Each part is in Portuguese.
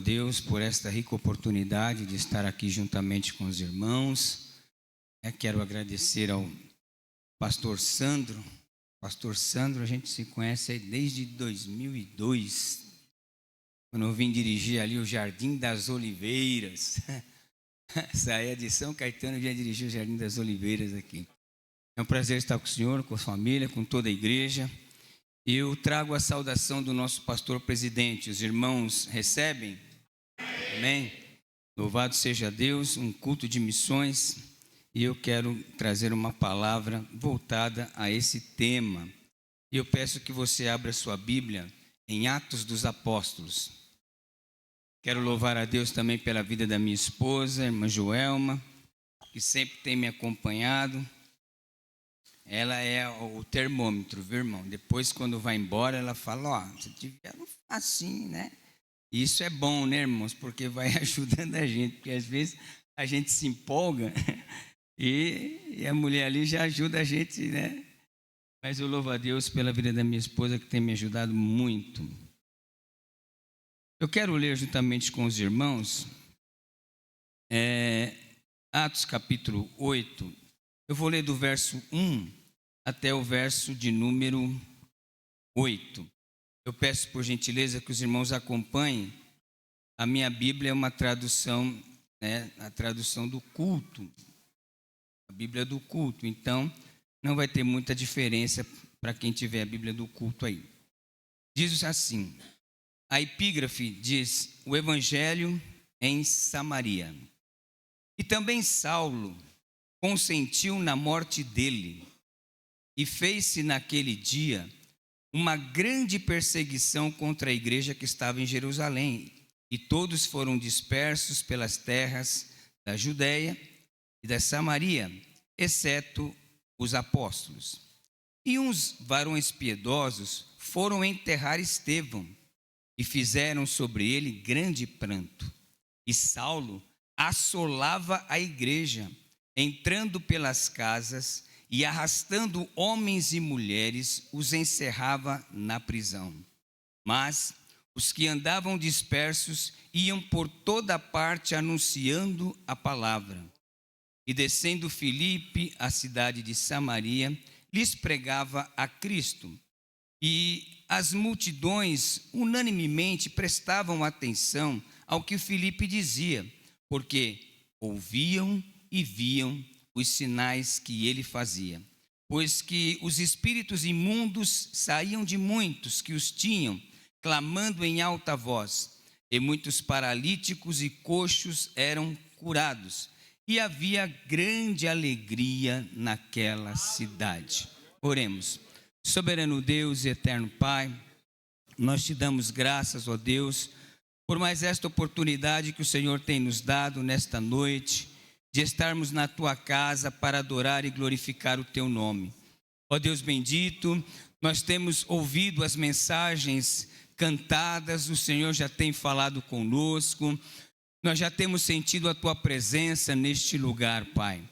Deus por esta rica oportunidade de estar aqui juntamente com os irmãos. Quero agradecer ao pastor Sandro. Pastor Sandro, a gente se conhece aí desde 2002, quando eu vim dirigir ali o Jardim das Oliveiras. Saí de São Caetano e vim dirigir o Jardim das Oliveiras aqui. É um prazer estar com o senhor, com a família, com toda a igreja. Eu trago a saudação do nosso pastor presidente. Os irmãos recebem? Amém? Louvado seja Deus, um culto de missões. E eu quero trazer uma palavra voltada a esse tema. E eu peço que você abra sua Bíblia em Atos dos Apóstolos. Quero louvar a Deus também pela vida da minha esposa, a irmã Joelma, que sempre tem me acompanhado. Ela é o termômetro, viu, irmão? Depois, quando vai embora, ela fala, você devia assim, né? Isso é bom, né, irmãos? Porque vai ajudando a gente, porque às vezes a gente se empolga e a mulher ali já ajuda a gente, né? Mas eu louvo a Deus pela vida da minha esposa, que tem me ajudado muito. Eu quero ler juntamente com os irmãos Atos capítulo 8. Eu vou ler do verso 1 até o verso de número 8. Eu peço por gentileza que os irmãos acompanhem. A minha Bíblia é uma tradução, a tradução do culto. A Bíblia do culto. Então, não vai ter muita diferença para quem tiver a Bíblia do culto aí. Diz assim, a epígrafe diz, o Evangelho em Samaria. E também Saulo consentiu na morte dele, e fez-se naquele dia uma grande perseguição contra a igreja que estava em Jerusalém, e todos foram dispersos pelas terras da Judéia e da Samaria, exceto os apóstolos. E uns varões piedosos foram enterrar Estevão, e fizeram sobre ele grande pranto. E Saulo assolava a igreja, entrando pelas casas e arrastando homens e mulheres, os encerrava na prisão. Mas os que andavam dispersos iam por toda parte anunciando a palavra. E descendo Filipe, a cidade de Samaria, lhes pregava a Cristo. E as multidões unanimemente prestavam atenção ao que Filipe dizia, porque ouviam e viam os sinais que ele fazia, pois que os espíritos imundos saíam de muitos que os tinham, clamando em alta voz, e muitos paralíticos e coxos eram curados, e havia grande alegria naquela cidade. Oremos. Soberano Deus e eterno Pai, nós te damos graças, ó Deus, por mais esta oportunidade que o Senhor tem nos dado nesta noite, de estarmos na tua casa para adorar e glorificar o teu nome. Ó Deus bendito, nós temos ouvido as mensagens cantadas, o Senhor já tem falado conosco, nós já temos sentido a tua presença neste lugar, Pai.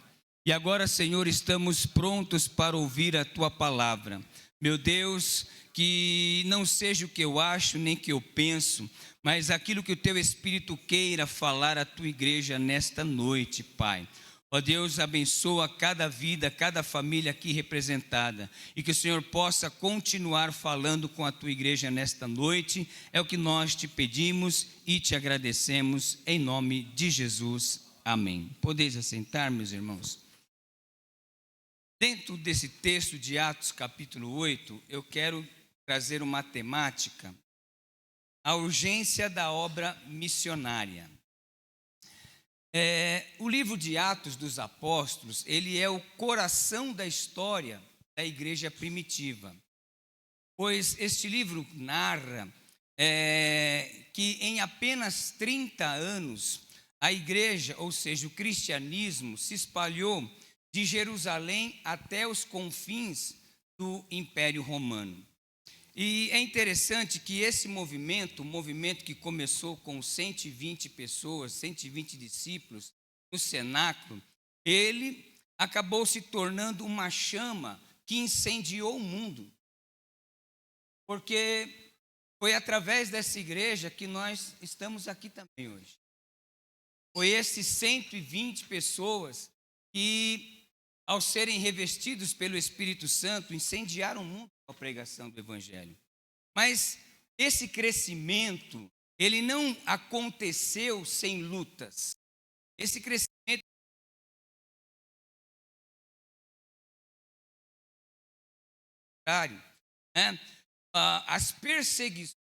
E agora, Senhor, estamos prontos para ouvir a tua palavra. Meu Deus, que não seja o que eu acho nem que eu penso, mas aquilo que o teu Espírito queira falar à tua igreja nesta noite, Pai. Ó Deus, abençoa cada vida, cada família aqui representada, e que o Senhor possa continuar falando com a tua igreja nesta noite. É o que nós te pedimos e te agradecemos, em nome de Jesus. Amém. Podeis assentar, meus irmãos. Dentro desse texto de Atos capítulo 8, eu quero trazer uma temática, a urgência da obra missionária. O livro de Atos dos Apóstolos, ele é o coração da história da igreja primitiva, pois este livro narra que em apenas 30 anos, a igreja, ou seja, o cristianismo, se espalhou de Jerusalém até os confins do Império Romano. E é interessante que esse movimento, o movimento que começou com 120 pessoas, 120 discípulos no cenáculo, ele acabou se tornando uma chama que incendiou o mundo. Porque Foi através dessa igreja que nós estamos aqui também hoje. Foi esses 120 pessoas que, ao serem revestidos pelo Espírito Santo, incendiaram o mundo com a pregação do Evangelho. Mas esse crescimento, ele não aconteceu sem lutas. Esse crescimento, né? As perseguições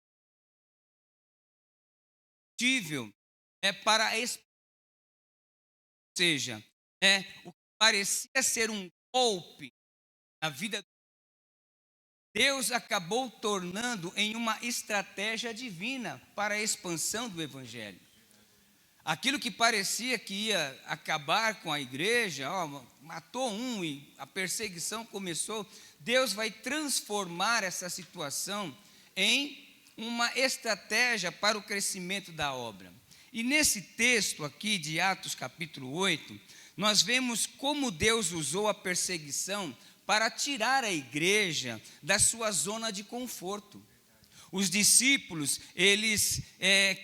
para ou seja, o que parecia ser um golpe na vida, Deus acabou tornando em uma estratégia divina para a expansão do Evangelho. Aquilo que parecia que ia acabar com a igreja, matou um e a perseguição começou, Deus vai transformar essa situação em uma estratégia para o crescimento da obra. E nesse texto aqui de Atos capítulo 8, nós vemos como Deus usou a perseguição para tirar a igreja da sua zona de conforto. Os discípulos, eles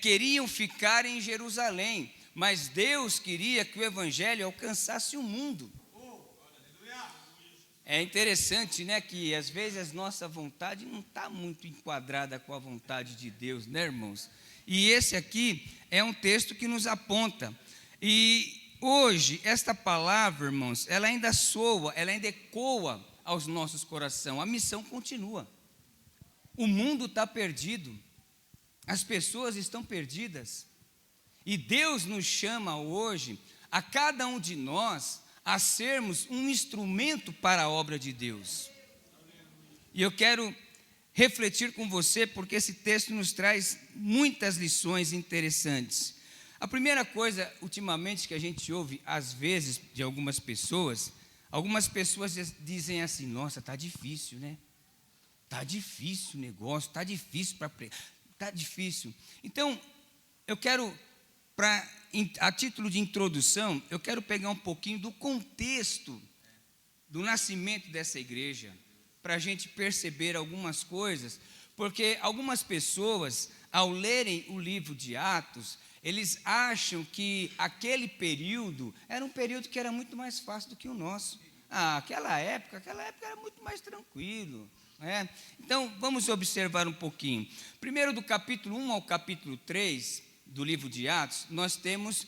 queriam ficar em Jerusalém, mas Deus queria que o Evangelho alcançasse o mundo. É interessante, né, que às vezes a nossa vontade não está muito enquadrada com a vontade de Deus, né, irmãos? E esse aqui é um texto que nos aponta. E hoje, esta palavra, irmãos, ela ainda soa, ela ainda ecoa aos nossos corações. A missão continua. O mundo está perdido, as pessoas estão perdidas, e Deus nos chama hoje, a cada um de nós, a sermos um instrumento para a obra de Deus. E eu quero refletir com você, porque esse texto nos traz muitas lições interessantes. A primeira coisa, ultimamente, que a gente ouve, às vezes, de algumas pessoas dizem assim: nossa, está difícil, né? Está difícil o negócio, está difícil para pregar, está difícil. Então, eu quero, a título de introdução, eu quero pegar um pouquinho do contexto do nascimento dessa igreja, para a gente perceber algumas coisas, porque algumas pessoas, ao lerem o livro de Atos, eles acham que aquele período era um período que era muito mais fácil do que o nosso. Aquela época era muito mais tranquilo. Então, vamos observar um pouquinho. Primeiro, do capítulo 1 ao capítulo 3 do livro de Atos, nós temos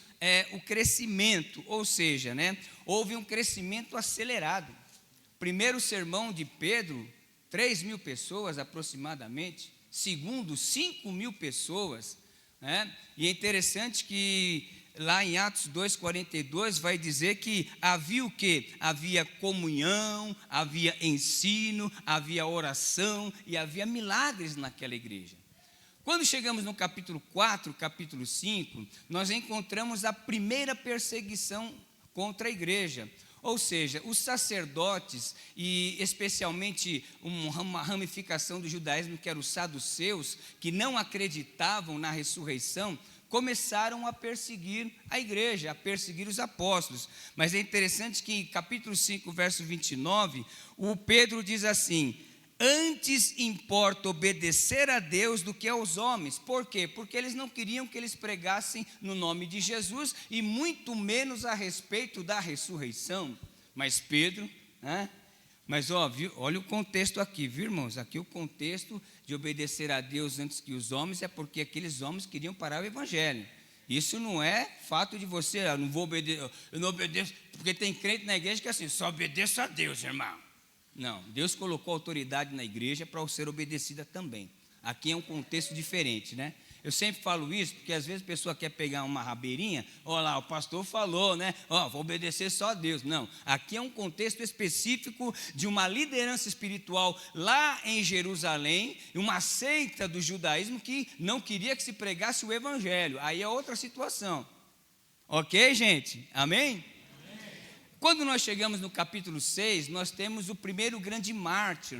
o crescimento, ou seja, houve um crescimento acelerado. Primeiro sermão de Pedro, 3.000 pessoas aproximadamente. Segundo, 5.000 pessoas. E é interessante que lá em Atos 2,42 vai dizer que havia o quê? Havia comunhão, havia ensino, havia oração e havia milagres naquela igreja. Quando chegamos no capítulo 4, capítulo 5, nós encontramos a primeira perseguição contra a igreja. Ou seja, os sacerdotes, e especialmente uma ramificação do judaísmo, que eram os saduceus, que não acreditavam na ressurreição, começaram a perseguir a igreja, a perseguir os apóstolos. Mas é interessante que em capítulo 5, verso 29, o Pedro diz assim: antes importa obedecer a Deus do que aos homens. Por quê? Porque eles não queriam que eles pregassem no nome de Jesus, e muito menos a respeito da ressurreição. Mas Pedro, olha o contexto aqui, viu, irmãos? Aqui o contexto de obedecer a Deus antes que os homens é porque aqueles homens queriam parar o evangelho. Isso não é fato de você, eu não obedeço, porque tem crente na igreja que é assim, só obedeço a Deus, irmão. Não, Deus colocou autoridade na igreja para ser obedecida também. Aqui é um contexto diferente, né? Eu sempre falo isso, porque às vezes a pessoa quer pegar uma rabeirinha, olha lá, o pastor falou, vou obedecer só a Deus. Não, aqui é um contexto específico de uma liderança espiritual lá em Jerusalém, uma seita do judaísmo que não queria que se pregasse o evangelho. Aí é outra situação. Ok, gente? Amém? Quando nós chegamos no capítulo 6, nós temos o primeiro grande mártir,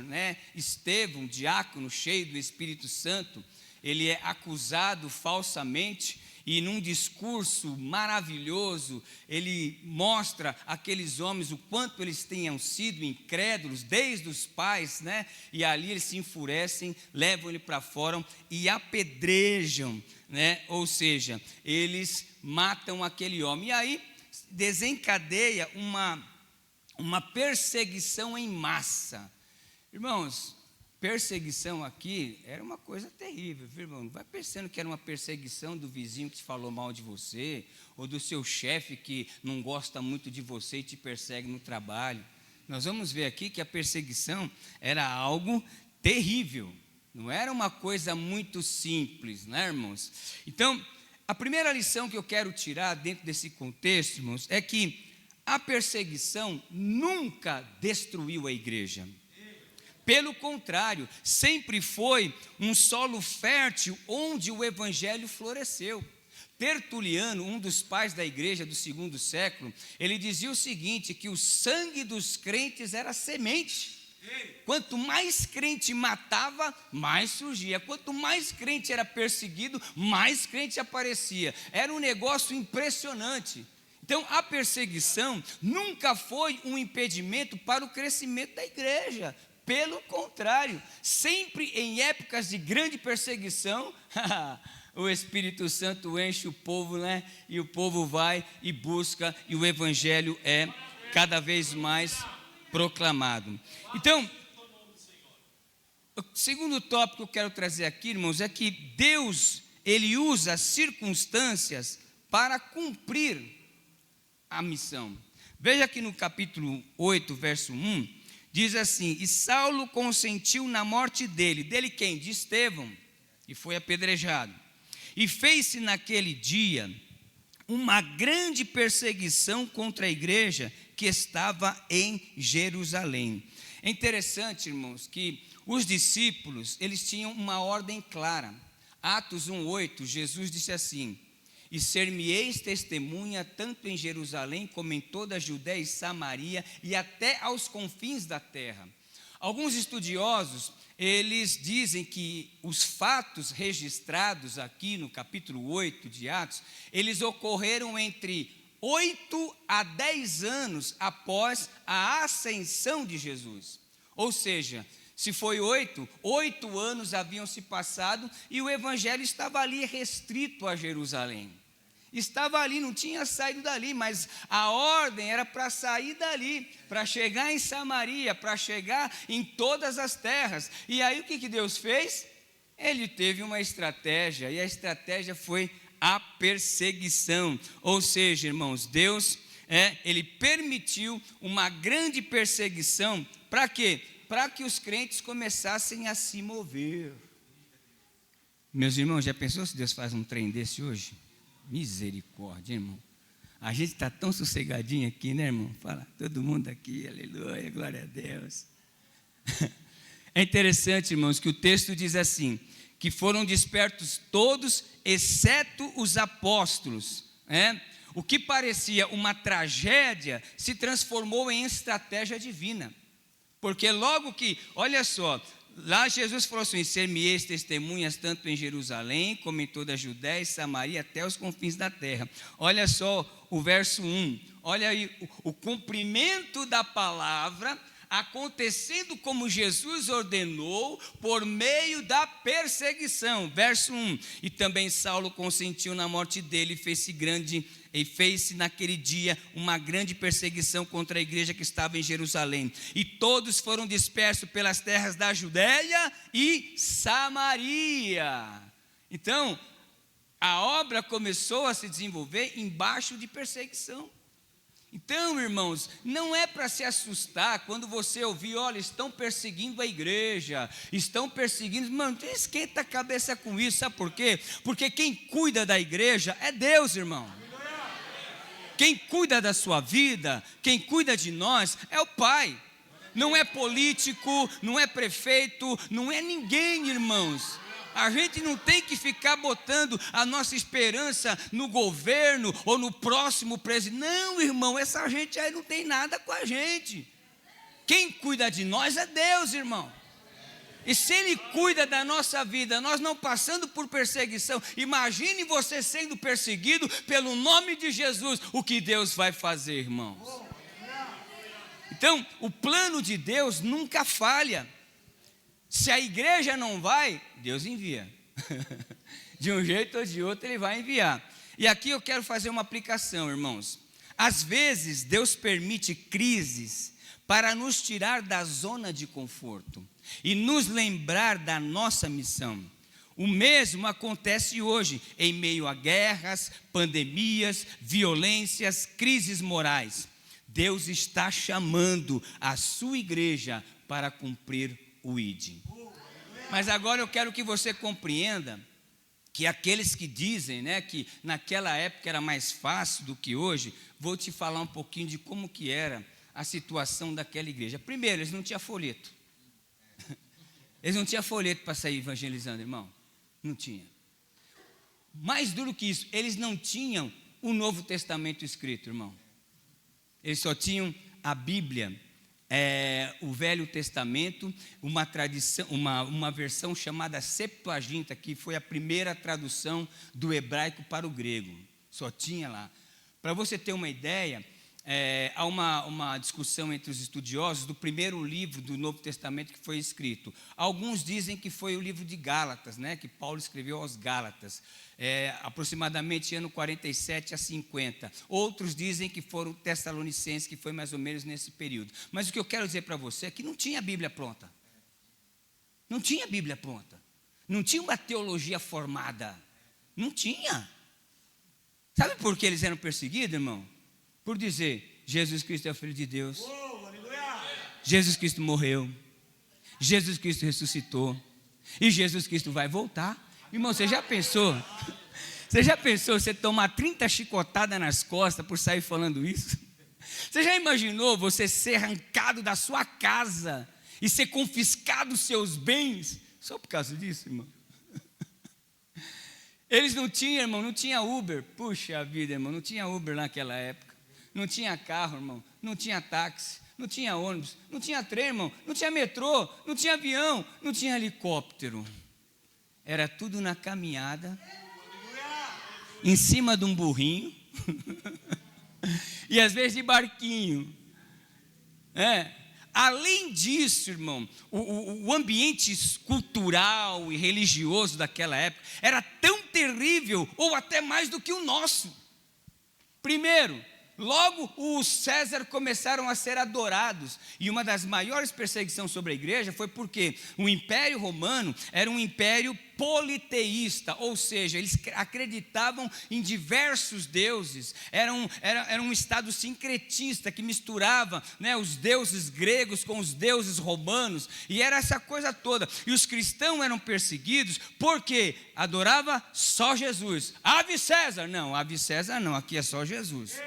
Estevão, diácono cheio do Espírito Santo. Ele é acusado falsamente E num discurso maravilhoso, ele mostra aqueles homens o quanto eles tenham sido incrédulos, desde os pais, né? E ali eles se enfurecem, levam ele para fora e apedrejam, né? Ou seja, eles matam aquele homem. E aí desencadeia uma perseguição em massa. Irmãos, perseguição aqui era uma coisa terrível, viu, irmão? Não vai pensando que era uma perseguição do vizinho que te falou mal de você, ou do seu chefe que não gosta muito de você e te persegue no trabalho. Nós vamos ver aqui que a perseguição era algo terrível, não era uma coisa muito simples, né, irmãos? Então, a primeira lição que eu quero tirar dentro desse contexto, irmãos, é que a perseguição nunca destruiu a igreja. Pelo contrário, sempre foi um solo fértil onde o evangelho floresceu. Tertuliano, um dos pais da igreja do segundo século, ele dizia o seguinte, que o sangue dos crentes era semente. Quanto mais crente matava, mais surgia. Quanto mais crente era perseguido, mais crente aparecia. Era um negócio impressionante. Então, a perseguição nunca foi um impedimento para o crescimento da igreja. Pelo contrário, sempre em épocas de grande perseguição, o Espírito Santo enche o povo, né? E o povo vai e busca, e o evangelho é cada vez mais proclamado. Então, o segundo tópico que eu quero trazer aqui, irmãos, é que Deus, Ele usa as circunstâncias para cumprir a missão. Veja que no capítulo 8, verso 1, diz assim: e Saulo consentiu na morte dele. Dele quem? De Estevão, e foi apedrejado. E fez-se naquele dia uma grande perseguição contra a igreja que estava em Jerusalém. É interessante, irmãos, que os discípulos, eles tinham uma ordem clara. Atos 1:8, Jesus disse assim: e ser-me-eis testemunha tanto em Jerusalém como em toda a Judéia e Samaria e até aos confins da terra. Alguns estudiosos, eles dizem que os fatos registrados aqui no capítulo 8 de Atos, eles ocorreram entre 8 a 10 anos após a ascensão de Jesus. Ou seja, se foi 8 anos haviam se passado e o evangelho estava ali restrito a Jerusalém. Estava ali, não tinha saído dali, mas a ordem era para sair dali, para chegar em Samaria, para chegar em todas as terras. E aí o que Deus fez? Ele teve uma estratégia, e a estratégia foi a perseguição. Ou seja, irmãos, Deus, Ele permitiu uma grande perseguição, para quê? Para que os crentes começassem a se mover. Meus irmãos, já pensou se Deus faz um trem desse hoje? Misericórdia, irmão. A gente está tão sossegadinho aqui, né, irmão? Fala, todo mundo aqui, aleluia, glória a Deus. É interessante, irmãos, que o texto diz assim, que foram despertos todos, exceto os apóstolos. O que parecia uma tragédia se transformou em estratégia divina. Porque logo que, olha só, lá Jesus falou assim: ser-me-eis testemunhas tanto em Jerusalém como em toda a Judéia e Samaria até os confins da terra. Olha só o verso 1, olha aí o cumprimento da palavra acontecendo como Jesus ordenou por meio da perseguição. Verso 1, e também Saulo consentiu na morte dele e fez-se naquele dia uma grande perseguição contra a igreja que estava em Jerusalém. E todos foram dispersos pelas terras da Judéia e Samaria. Então, a obra começou a se desenvolver embaixo de perseguição. Então, irmãos, não é para se assustar quando você ouvir, olha, estão perseguindo a igreja, estão perseguindo, mano, esquenta a cabeça com isso, sabe por quê? Porque quem cuida da igreja é Deus, irmão. Quem cuida da sua vida, quem cuida de nós é o Pai. Não é político, não é prefeito, não é ninguém, irmãos. A gente não tem que ficar botando a nossa esperança no governo ou no próximo presidente. Não, irmão, essa gente aí não tem nada com a gente. Quem cuida de nós é Deus, irmão. E se Ele cuida da nossa vida, nós não passando por perseguição, imagine você sendo perseguido pelo nome de Jesus, o que Deus vai fazer, irmãos? Então, o plano de Deus nunca falha. Se a igreja não vai, Deus envia. De um jeito ou de outro Ele vai enviar. E aqui eu quero fazer uma aplicação, irmãos. Às vezes, Deus permite crises para nos tirar da zona de conforto e nos lembrar da nossa missão. O mesmo acontece hoje, em meio a guerras, pandemias, violências, crises morais. Deus está chamando a sua igreja para cumprir o ID. Mas agora eu quero que você compreenda que aqueles que dizem, né, que naquela época era mais fácil do que hoje, vou te falar um pouquinho de como que era a situação daquela igreja. Primeiro, eles não tinham folheto. Eles não tinham folheto para sair evangelizando, irmão. Não tinha. Mais duro que isso, eles não tinham o Novo Testamento escrito, irmão. Eles só tinham a Bíblia, o Velho Testamento, uma tradição, uma versão chamada Septuaginta, que foi a primeira tradução do hebraico para o grego. Só tinha lá. Para você ter uma ideia, há uma discussão entre os estudiosos do primeiro livro do Novo Testamento que foi escrito. Alguns dizem que foi o livro de Gálatas, né, que Paulo escreveu aos Gálatas, aproximadamente ano 47 a 50. Outros dizem que foram Tessalonicenses, que foi mais ou menos nesse período. Mas o que eu quero dizer para você é que não tinha Bíblia pronta. Não tinha Bíblia pronta. Não tinha uma teologia formada. Não tinha. Sabe por que eles eram perseguidos, irmão? Por dizer, Jesus Cristo é o Filho de Deus. Jesus Cristo morreu. Jesus Cristo ressuscitou. E Jesus Cristo vai voltar. Irmão, você já pensou? Você já pensou você tomar 30 chicotadas nas costas por sair falando isso? Você já imaginou você ser arrancado da sua casa e ser confiscado os seus bens? Só por causa disso, irmão? Eles não tinham, irmão, não tinha Uber. Puxa vida, irmão, não tinha Uber naquela época. Não tinha carro, irmão, não tinha táxi, não tinha ônibus, não tinha trem, irmão, não tinha metrô, não tinha avião, não tinha helicóptero. Era tudo na caminhada, em cima de um burrinho, e às vezes de barquinho. Além disso, irmão, o ambiente cultural e religioso daquela época era tão terrível, ou até mais do que o nosso. Primeiro, logo os César começaram a ser adorados, e uma das maiores perseguições sobre a igreja foi porque o Império Romano era um império politeísta, ou seja, eles acreditavam em diversos deuses, era um estado sincretista que misturava, né, os deuses gregos com os deuses romanos, e era essa coisa toda, e os cristãos eram perseguidos porque adorava só Jesus. Ave César, não, ave César não, aqui é só Jesus.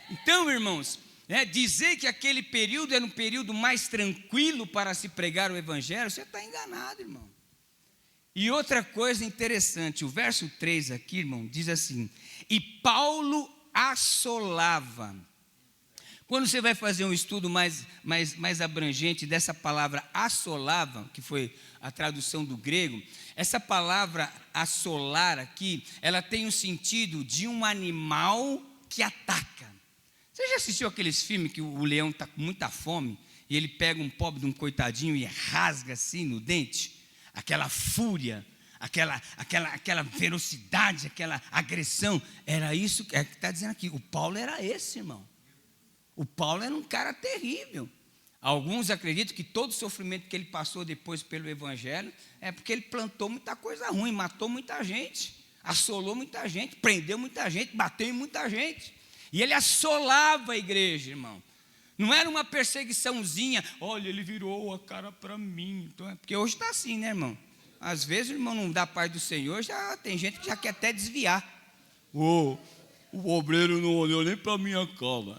Então, irmãos, dizer que aquele período era um período mais tranquilo para se pregar o evangelho, você está enganado, irmão. E outra coisa interessante, o verso 3 aqui, irmão, diz assim: e Paulo assolava. Quando você vai fazer um estudo mais abrangente dessa palavra assolava, que foi a tradução do grego, essa palavra assolar aqui, ela tem o sentido de um animal que ataca. Você já assistiu aqueles filmes que o leão está com muita fome e ele pega um pobre de um coitadinho e rasga assim no dente? Aquela fúria, aquela velocidade, aquela agressão, era isso que está dizendo aqui. O Paulo era esse, irmão. O Paulo era um cara terrível. Alguns acreditam que todo o sofrimento que ele passou depois pelo evangelho é porque ele plantou muita coisa ruim, matou muita gente, assolou muita gente, prendeu muita gente, bateu em muita gente. E ele assolava a igreja, irmão. Não era uma perseguiçãozinha, olha, ele virou a cara para mim. Então, porque hoje está assim, né, irmão? Às vezes o irmão não dá paz do Senhor, já tem gente que já quer até desviar. O obreiro não olhou nem para a minha cara.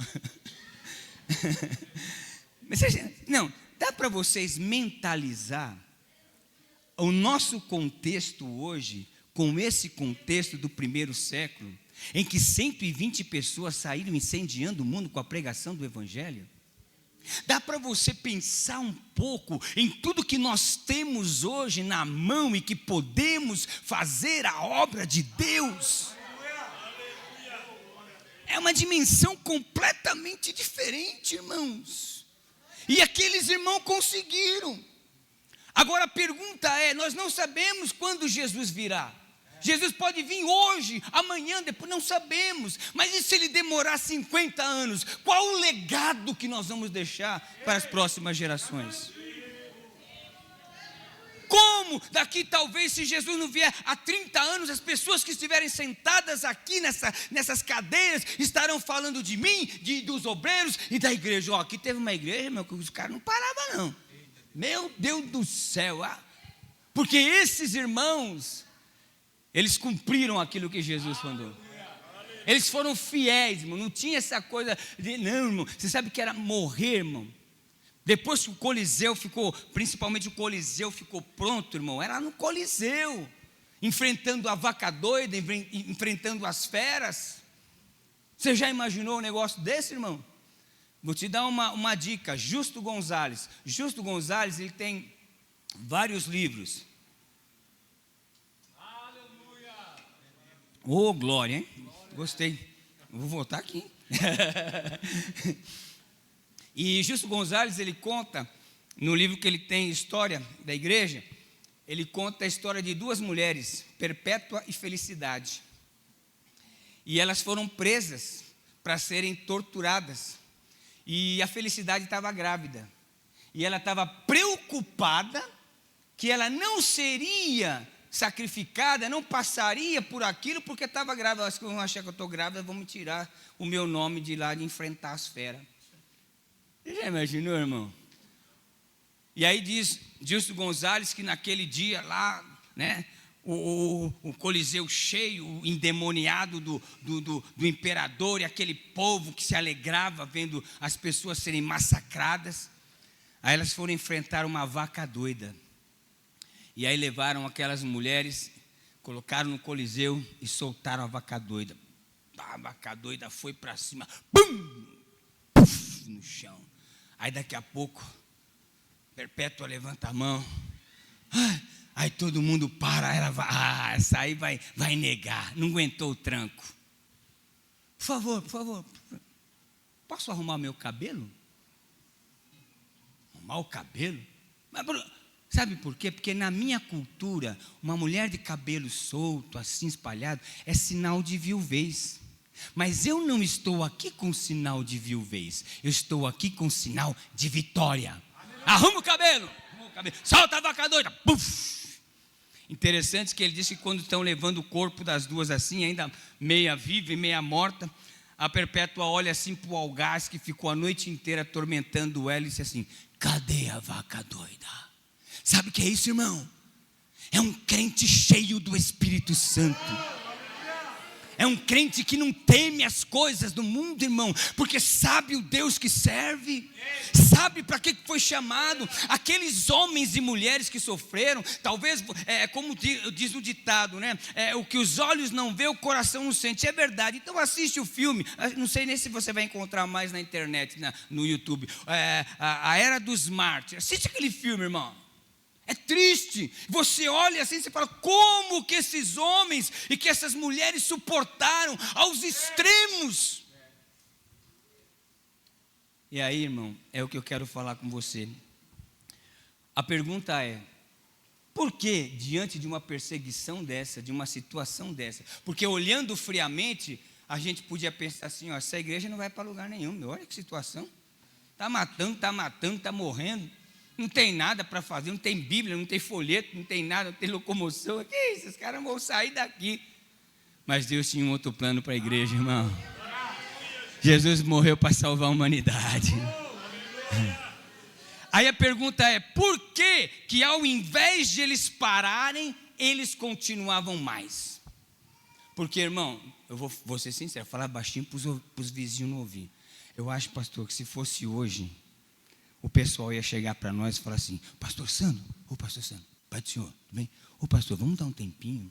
Não, dá para vocês mentalizar o nosso contexto hoje com esse contexto do primeiro século, em que 120 pessoas saíram incendiando o mundo com a pregação do evangelho? Dá para você pensar um pouco em tudo que nós temos hoje na mão e que podemos fazer a obra de Deus? É uma dimensão completamente diferente, irmãos. E aqueles irmãos conseguiram. Agora a pergunta é: nós não sabemos quando Jesus virá. Jesus pode vir hoje, amanhã, depois, não sabemos. Mas e se ele demorar 50 anos? Qual o legado que nós vamos deixar para as próximas gerações? Como daqui talvez, se Jesus não vier há 30 anos, as pessoas que estiverem sentadas aqui nessas cadeiras estarão falando de mim, dos obreiros e da igreja. Aqui teve uma igreja, meu, que os caras não paravam não. Meu Deus do céu. Porque esses irmãos, eles cumpriram aquilo que Jesus falou. Eles foram fiéis, irmão. Não tinha essa coisa de, não, irmão. Você sabe que era morrer, irmão. Depois que o Coliseu ficou, principalmente o Coliseu ficou pronto, irmão, era no Coliseu, enfrentando a vaca doida, enfrentando as feras. Você já imaginou um negócio desse, irmão? Vou te dar uma dica. Justo Gonzalez, ele tem vários livros. Aleluia! Oh, glória, hein? Gostei. Vou voltar aqui. E Justo Gonzalez, ele conta, no livro que ele tem, História da Igreja, ele conta a história de duas mulheres, Perpétua e Felicidade. E elas foram presas para serem torturadas. E a Felicidade estava grávida. E ela estava preocupada que ela não seria sacrificada, não passaria por aquilo, porque estava grávida. Acho que vão achar que eu estou grávida, vão me tirar o meu nome de lá de enfrentar as feras. Você já imaginou, irmão? E aí diz Justo Gonzalez que naquele dia lá, né, o Coliseu cheio, endemoniado do imperador, e aquele povo que se alegrava vendo as pessoas serem massacradas. Aí elas foram enfrentar uma vaca doida. E aí levaram aquelas mulheres, colocaram no Coliseu e soltaram a vaca doida. A vaca doida foi para cima, pum, puf, no chão. Aí daqui a pouco, Perpétua levanta a mão. Aí todo mundo para, ela vai, essa aí vai negar, não aguentou o tranco. Por favor, posso arrumar meu cabelo? Arrumar o cabelo? Mas, sabe por quê? Porque na minha cultura, uma mulher de cabelo solto, assim espalhado, é sinal de viuvez. Mas eu não estou aqui com sinal de viuvez, eu estou aqui com sinal de vitória. Arruma o cabelo, solta a vaca doida, puf. Interessante que ele disse que quando estão levando o corpo das duas assim, ainda meia viva e meia morta, a Perpétua olha assim para o algaz que ficou a noite inteira atormentando ela e disse assim: cadê a vaca doida? Sabe o que é isso, irmão? É um crente cheio do Espírito Santo. É um crente que não teme as coisas do mundo, irmão, porque sabe o Deus que serve, sabe para que foi chamado. Aqueles homens e mulheres que sofreram, talvez, como diz o ditado, né? O que os olhos não vê, o coração não sente. É verdade. Então assiste o filme, não sei nem se você vai encontrar mais na internet, no YouTube, a Era dos Mártires. Assiste aquele filme, irmão. É triste, você olha assim e você fala, como que esses homens e que essas mulheres suportaram aos extremos? E aí, irmão, é o que eu quero falar com você. A pergunta é, por que diante de uma perseguição dessa, de uma situação dessa? Porque olhando friamente, a gente podia pensar assim, essa igreja não vai para lugar nenhum, meu, olha que situação. Está matando, está morrendo. Não tem nada para fazer, não tem Bíblia, não tem folheto, não tem nada, não tem locomoção. Que isso, esses caras vão sair daqui. Mas Deus tinha um outro plano para a igreja, irmão. Jesus morreu para salvar a humanidade. Aí a pergunta é, por que ao invés de eles pararem, eles continuavam mais? Porque, irmão, eu vou ser sincero, falar baixinho para os vizinhos não ouvir. Eu acho, pastor, que se fosse hoje, o pessoal ia chegar para nós e falar assim, pastor Sandro, pai do senhor, tudo bem? Ô pastor, vamos dar um tempinho?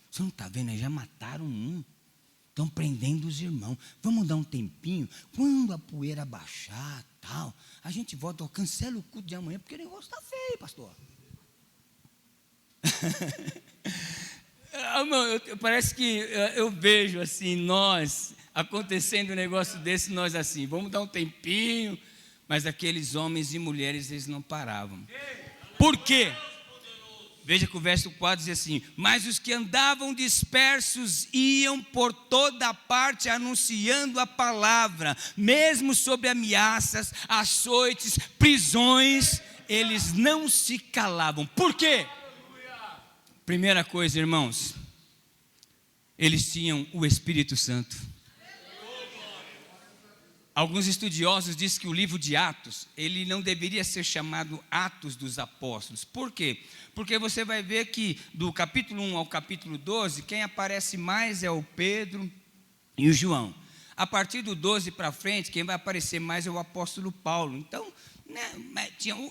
Você não está vendo, já mataram um, estão prendendo os irmãos, vamos dar um tempinho, quando a poeira baixar, Tal. A gente volta, cancela o culto de amanhã, porque o negócio está feio, pastor. Parece que eu vejo assim, nós, acontecendo um negócio desse, nós assim, vamos dar um tempinho, mas aqueles homens e mulheres, eles não paravam. Por quê? Veja que o verso 4 diz assim: mas os que andavam dispersos iam por toda parte anunciando a palavra, mesmo sob ameaças, açoites, prisões, eles não se calavam. Por quê? Primeira coisa, irmãos, eles tinham o Espírito Santo. Alguns estudiosos dizem que o livro de Atos, ele não deveria ser chamado Atos dos Apóstolos. Por quê? Porque você vai ver que do capítulo 1 ao capítulo 12, quem aparece mais é o Pedro e o João. A partir do 12 para frente, quem vai aparecer mais é o apóstolo Paulo. Então,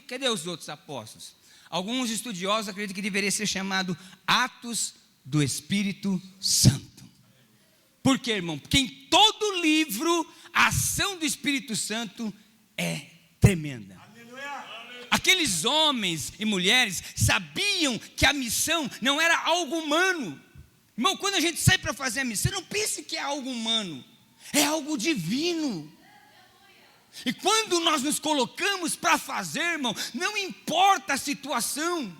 cadê os outros apóstolos? Alguns estudiosos acreditam que deveria ser chamado Atos do Espírito Santo. Por quê, irmão? Porque em todo livro, a ação do Espírito Santo é tremenda. Aqueles homens e mulheres sabiam que a missão não era algo humano. Irmão, quando a gente sai para fazer a missão, não pense que é algo humano, é algo divino. E quando nós nos colocamos para fazer, irmão, não importa a situação,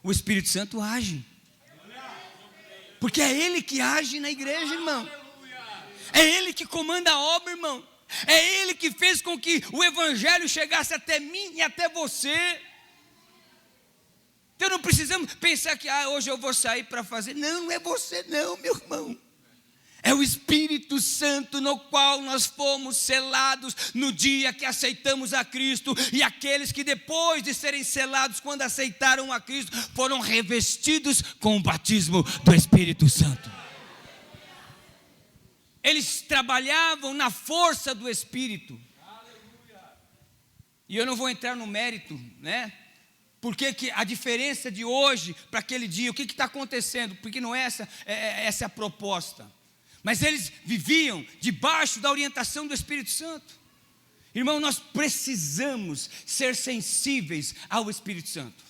o Espírito Santo age. Porque é Ele que age na igreja, irmão. É Ele que comanda a obra, irmão. É Ele que fez com que o Evangelho chegasse até mim e até você. Então não precisamos pensar que hoje eu vou sair para fazer. Não, não é você não, meu irmão. É o Espírito Santo no qual nós fomos selados no dia que aceitamos a Cristo. E aqueles que depois de serem selados, quando aceitaram a Cristo, foram revestidos com o batismo do Espírito Santo. Eles trabalhavam na força do Espírito. E eu não vou entrar no mérito, né? Porque que a diferença de hoje para aquele dia, o que está acontecendo? Porque não é essa é a proposta. Mas eles viviam debaixo da orientação do Espírito Santo. Irmão, nós precisamos ser sensíveis ao Espírito Santo.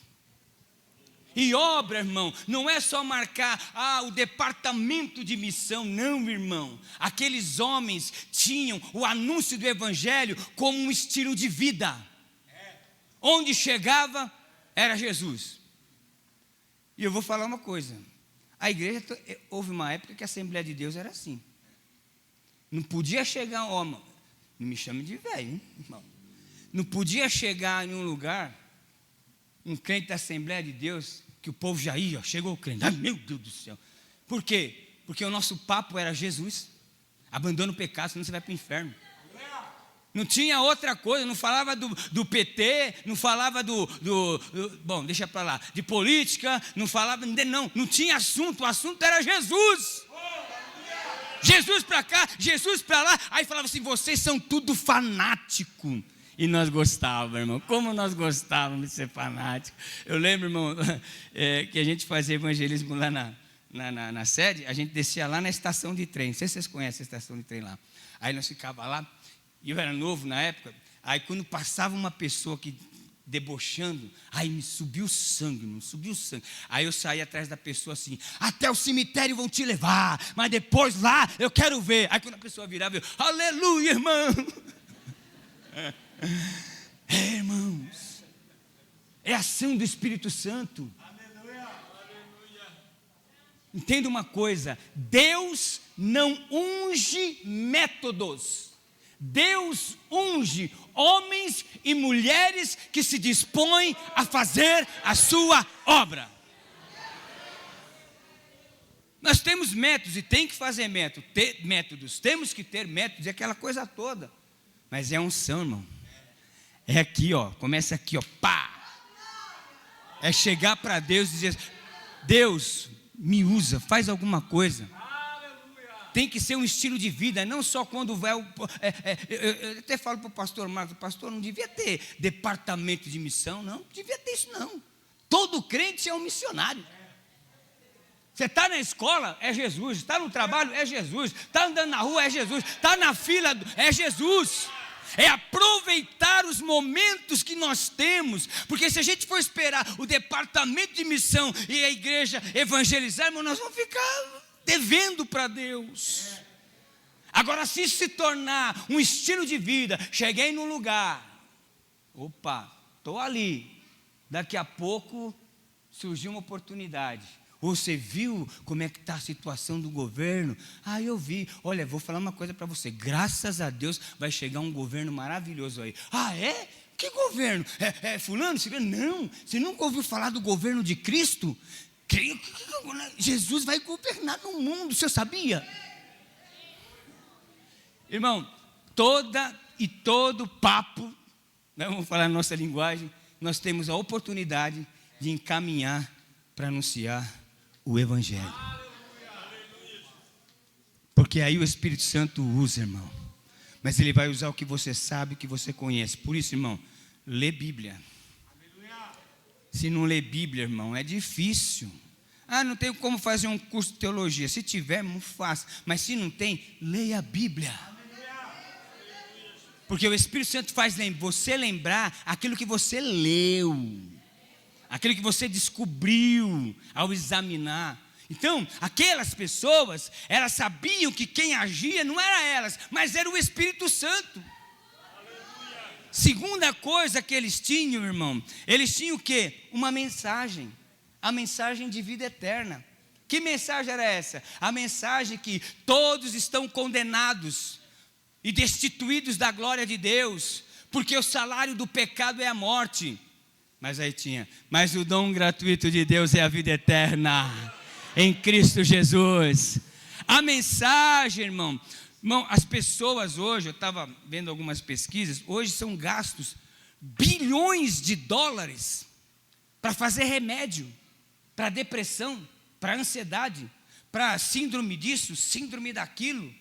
E obra, irmão, não é só marcar o departamento de missão, não, irmão. Aqueles homens tinham o anúncio do Evangelho como um estilo de vida. Onde chegava, era Jesus. E eu vou falar uma coisa. A igreja, houve uma época que a Assembleia de Deus era assim. Não podia chegar, não me chame de velho, hein, irmão. Não podia chegar em um lugar, um crente da Assembleia de Deus, que o povo já ia, chegou o crente. Ai, meu Deus do céu. Por quê? Porque o nosso papo era Jesus. Abandona o pecado, senão você vai para o inferno. Não tinha outra coisa, não falava do PT, não falava bom, deixa para lá, de política, não falava, não tinha assunto, o assunto era Jesus. Jesus para cá, Jesus para lá, aí falava assim, vocês são tudo fanático. E nós gostávamos, irmão, como nós gostávamos de ser fanático. Eu lembro, irmão, que a gente fazia evangelismo lá na sede, a gente descia lá na estação de trem, não sei se vocês conhecem a estação de trem lá. Aí nós ficávamos lá, e eu era novo na época, aí quando passava uma pessoa que debochando, aí me subiu o sangue, não subiu o sangue. Aí eu saí atrás da pessoa assim, até o cemitério vão te levar, mas depois lá eu quero ver. Aí quando a pessoa virava, eu, aleluia, irmão. Irmãos, é a ação do Espírito Santo. Entenda uma coisa, Deus não unge métodos. Deus unge homens e mulheres que se dispõem a fazer a sua obra. Nós temos métodos e tem que fazer métodos. Temos que ter métodos, é aquela coisa toda. Mas é unção, irmão. É aqui, ó. Começa aqui, ó. Pá! É chegar para Deus e dizer: Deus, me usa, faz alguma coisa. Tem que ser um estilo de vida, não só quando vai. Eu até falo para o pastor Marcos, pastor, não devia ter departamento de missão, não devia ter isso, não. Todo crente é um missionário. Você está na escola, é Jesus. Está no trabalho, é Jesus. Está andando na rua, é Jesus. Está na fila, é Jesus. É aproveitar os momentos que nós temos, porque se a gente for esperar o departamento de missão e a igreja evangelizar, irmão, nós vamos ficar devendo para Deus. Agora, se isso se tornar um estilo de vida, cheguei num lugar, opa, estou ali, daqui a pouco surgiu uma oportunidade. Ou você viu como é que está a situação do governo? Ah, eu vi. Olha, vou falar uma coisa para você. Graças a Deus vai chegar um governo maravilhoso aí. Ah, é? Que governo? É fulano? Não, você nunca ouviu falar do governo de Cristo? Jesus vai governar no mundo, você sabia? Irmão, todo papo, vamos falar a nossa linguagem, nós temos a oportunidade de encaminhar para anunciar o Evangelho. Porque aí o Espírito Santo usa, irmão. Mas Ele vai usar o que você sabe, o que você conhece. Por isso, irmão, lê Bíblia. Se não lê Bíblia, irmão, é difícil. Ah, não tenho como fazer um curso de teologia. Se tiver, não faça. Mas se não tem, leia a Bíblia. Porque o Espírito Santo faz você lembrar aquilo que você leu, aquilo que você descobriu ao examinar. Então, aquelas pessoas, elas sabiam que quem agia não era elas, mas era o Espírito Santo. Segunda coisa que eles tinham, irmão, eles tinham o quê? Uma mensagem, a mensagem de vida eterna. Que mensagem era essa? A mensagem que todos estão condenados e destituídos da glória de Deus, porque o salário do pecado é a morte. Mas aí tinha, mas o dom gratuito de Deus é a vida eterna, em Cristo Jesus. A mensagem, irmão, as pessoas hoje, eu estava vendo algumas pesquisas, hoje são gastos bilhões de dólares para fazer remédio, para depressão, para ansiedade, para síndrome disso, síndrome daquilo.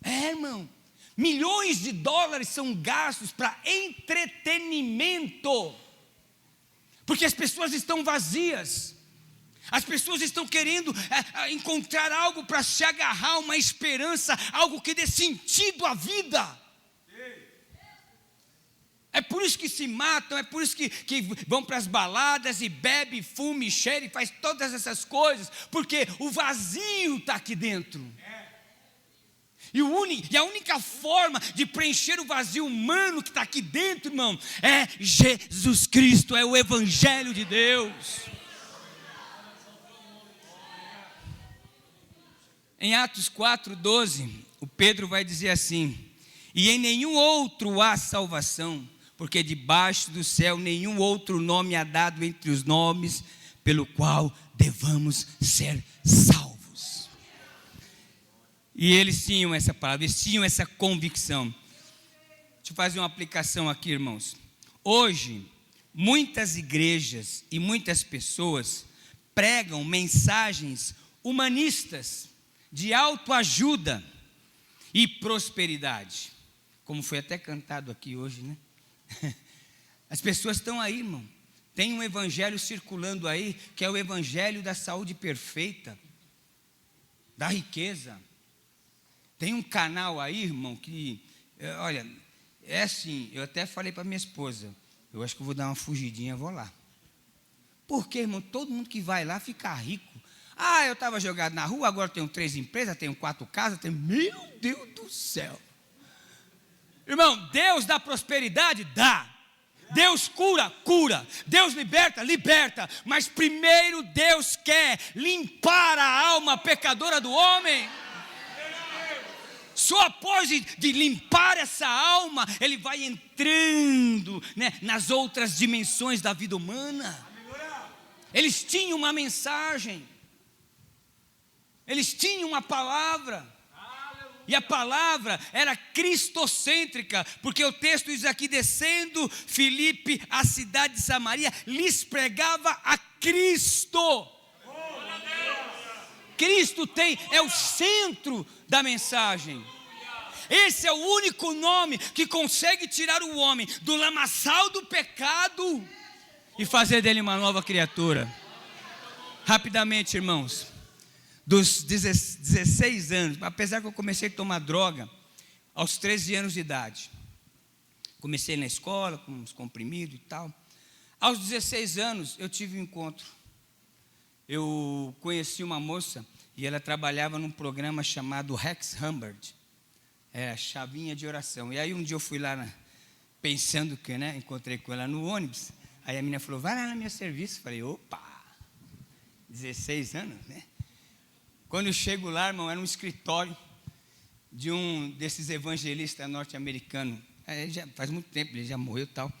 Irmão, milhões de dólares são gastos para entretenimento, porque as pessoas estão vazias, as pessoas estão querendo encontrar algo para se agarrar, uma esperança, algo que dê sentido à vida. É por isso que se matam, é por isso que vão para as baladas e bebe, fuma, e cheira e faz todas essas coisas, porque o vazio está aqui dentro. E a única forma de preencher o vazio humano que está aqui dentro, irmão, é Jesus Cristo, é o Evangelho de Deus. Em Atos 4:12, o Pedro vai dizer assim: e em nenhum outro há salvação, porque debaixo do céu nenhum outro nome há dado entre os nomes, pelo qual devamos ser salvos. E eles tinham essa palavra, eles tinham essa convicção. Deixa eu fazer uma aplicação aqui, irmãos. Hoje, muitas igrejas e muitas pessoas pregam mensagens humanistas, de autoajuda e prosperidade, como foi até cantado aqui hoje, né? As pessoas estão aí, irmão. Tem um evangelho circulando aí, que é o evangelho da saúde perfeita, da riqueza. Tem um canal aí, irmão, que, olha, é assim, eu até falei para minha esposa, eu acho que eu vou dar uma fugidinha, vou lá. Porque, irmão, todo mundo que vai lá fica rico. Ah, eu estava jogado na rua, agora tenho 3 empresas, tenho 4 casas, meu Deus do céu. Irmão, Deus dá prosperidade? Dá. Deus cura? Cura. Deus liberta? Liberta. Mas primeiro Deus quer limpar a alma pecadora do homem. Só após de limpar essa alma, ele vai entrando, né, nas outras dimensões da vida humana. Eles tinham uma mensagem, eles tinham uma palavra, e a palavra era cristocêntrica, porque o texto diz aqui: descendo Filipe à cidade de Samaria, lhes pregava a Cristo. Cristo é o centro da mensagem. Esse é o único nome que consegue tirar o homem do lamaçal do pecado e fazer dele uma nova criatura. Rapidamente, irmãos, dos 16 anos, apesar que eu comecei a tomar droga aos 13 anos de idade, Comecei na escola, com uns comprimidos e tal. Aos 16 anos, eu tive um encontro. Eu conheci uma moça e ela trabalhava num programa chamado Rex Humbert. Era chavinha de oração. E aí um dia eu fui lá, pensando que, encontrei com ela no ônibus. Aí a menina falou, vai lá no meu serviço. Falei, opa, 16 anos, né? Quando eu chego lá, irmão, era um escritório de um desses evangelistas norte-americanos. Já faz muito tempo, ele já morreu e tal.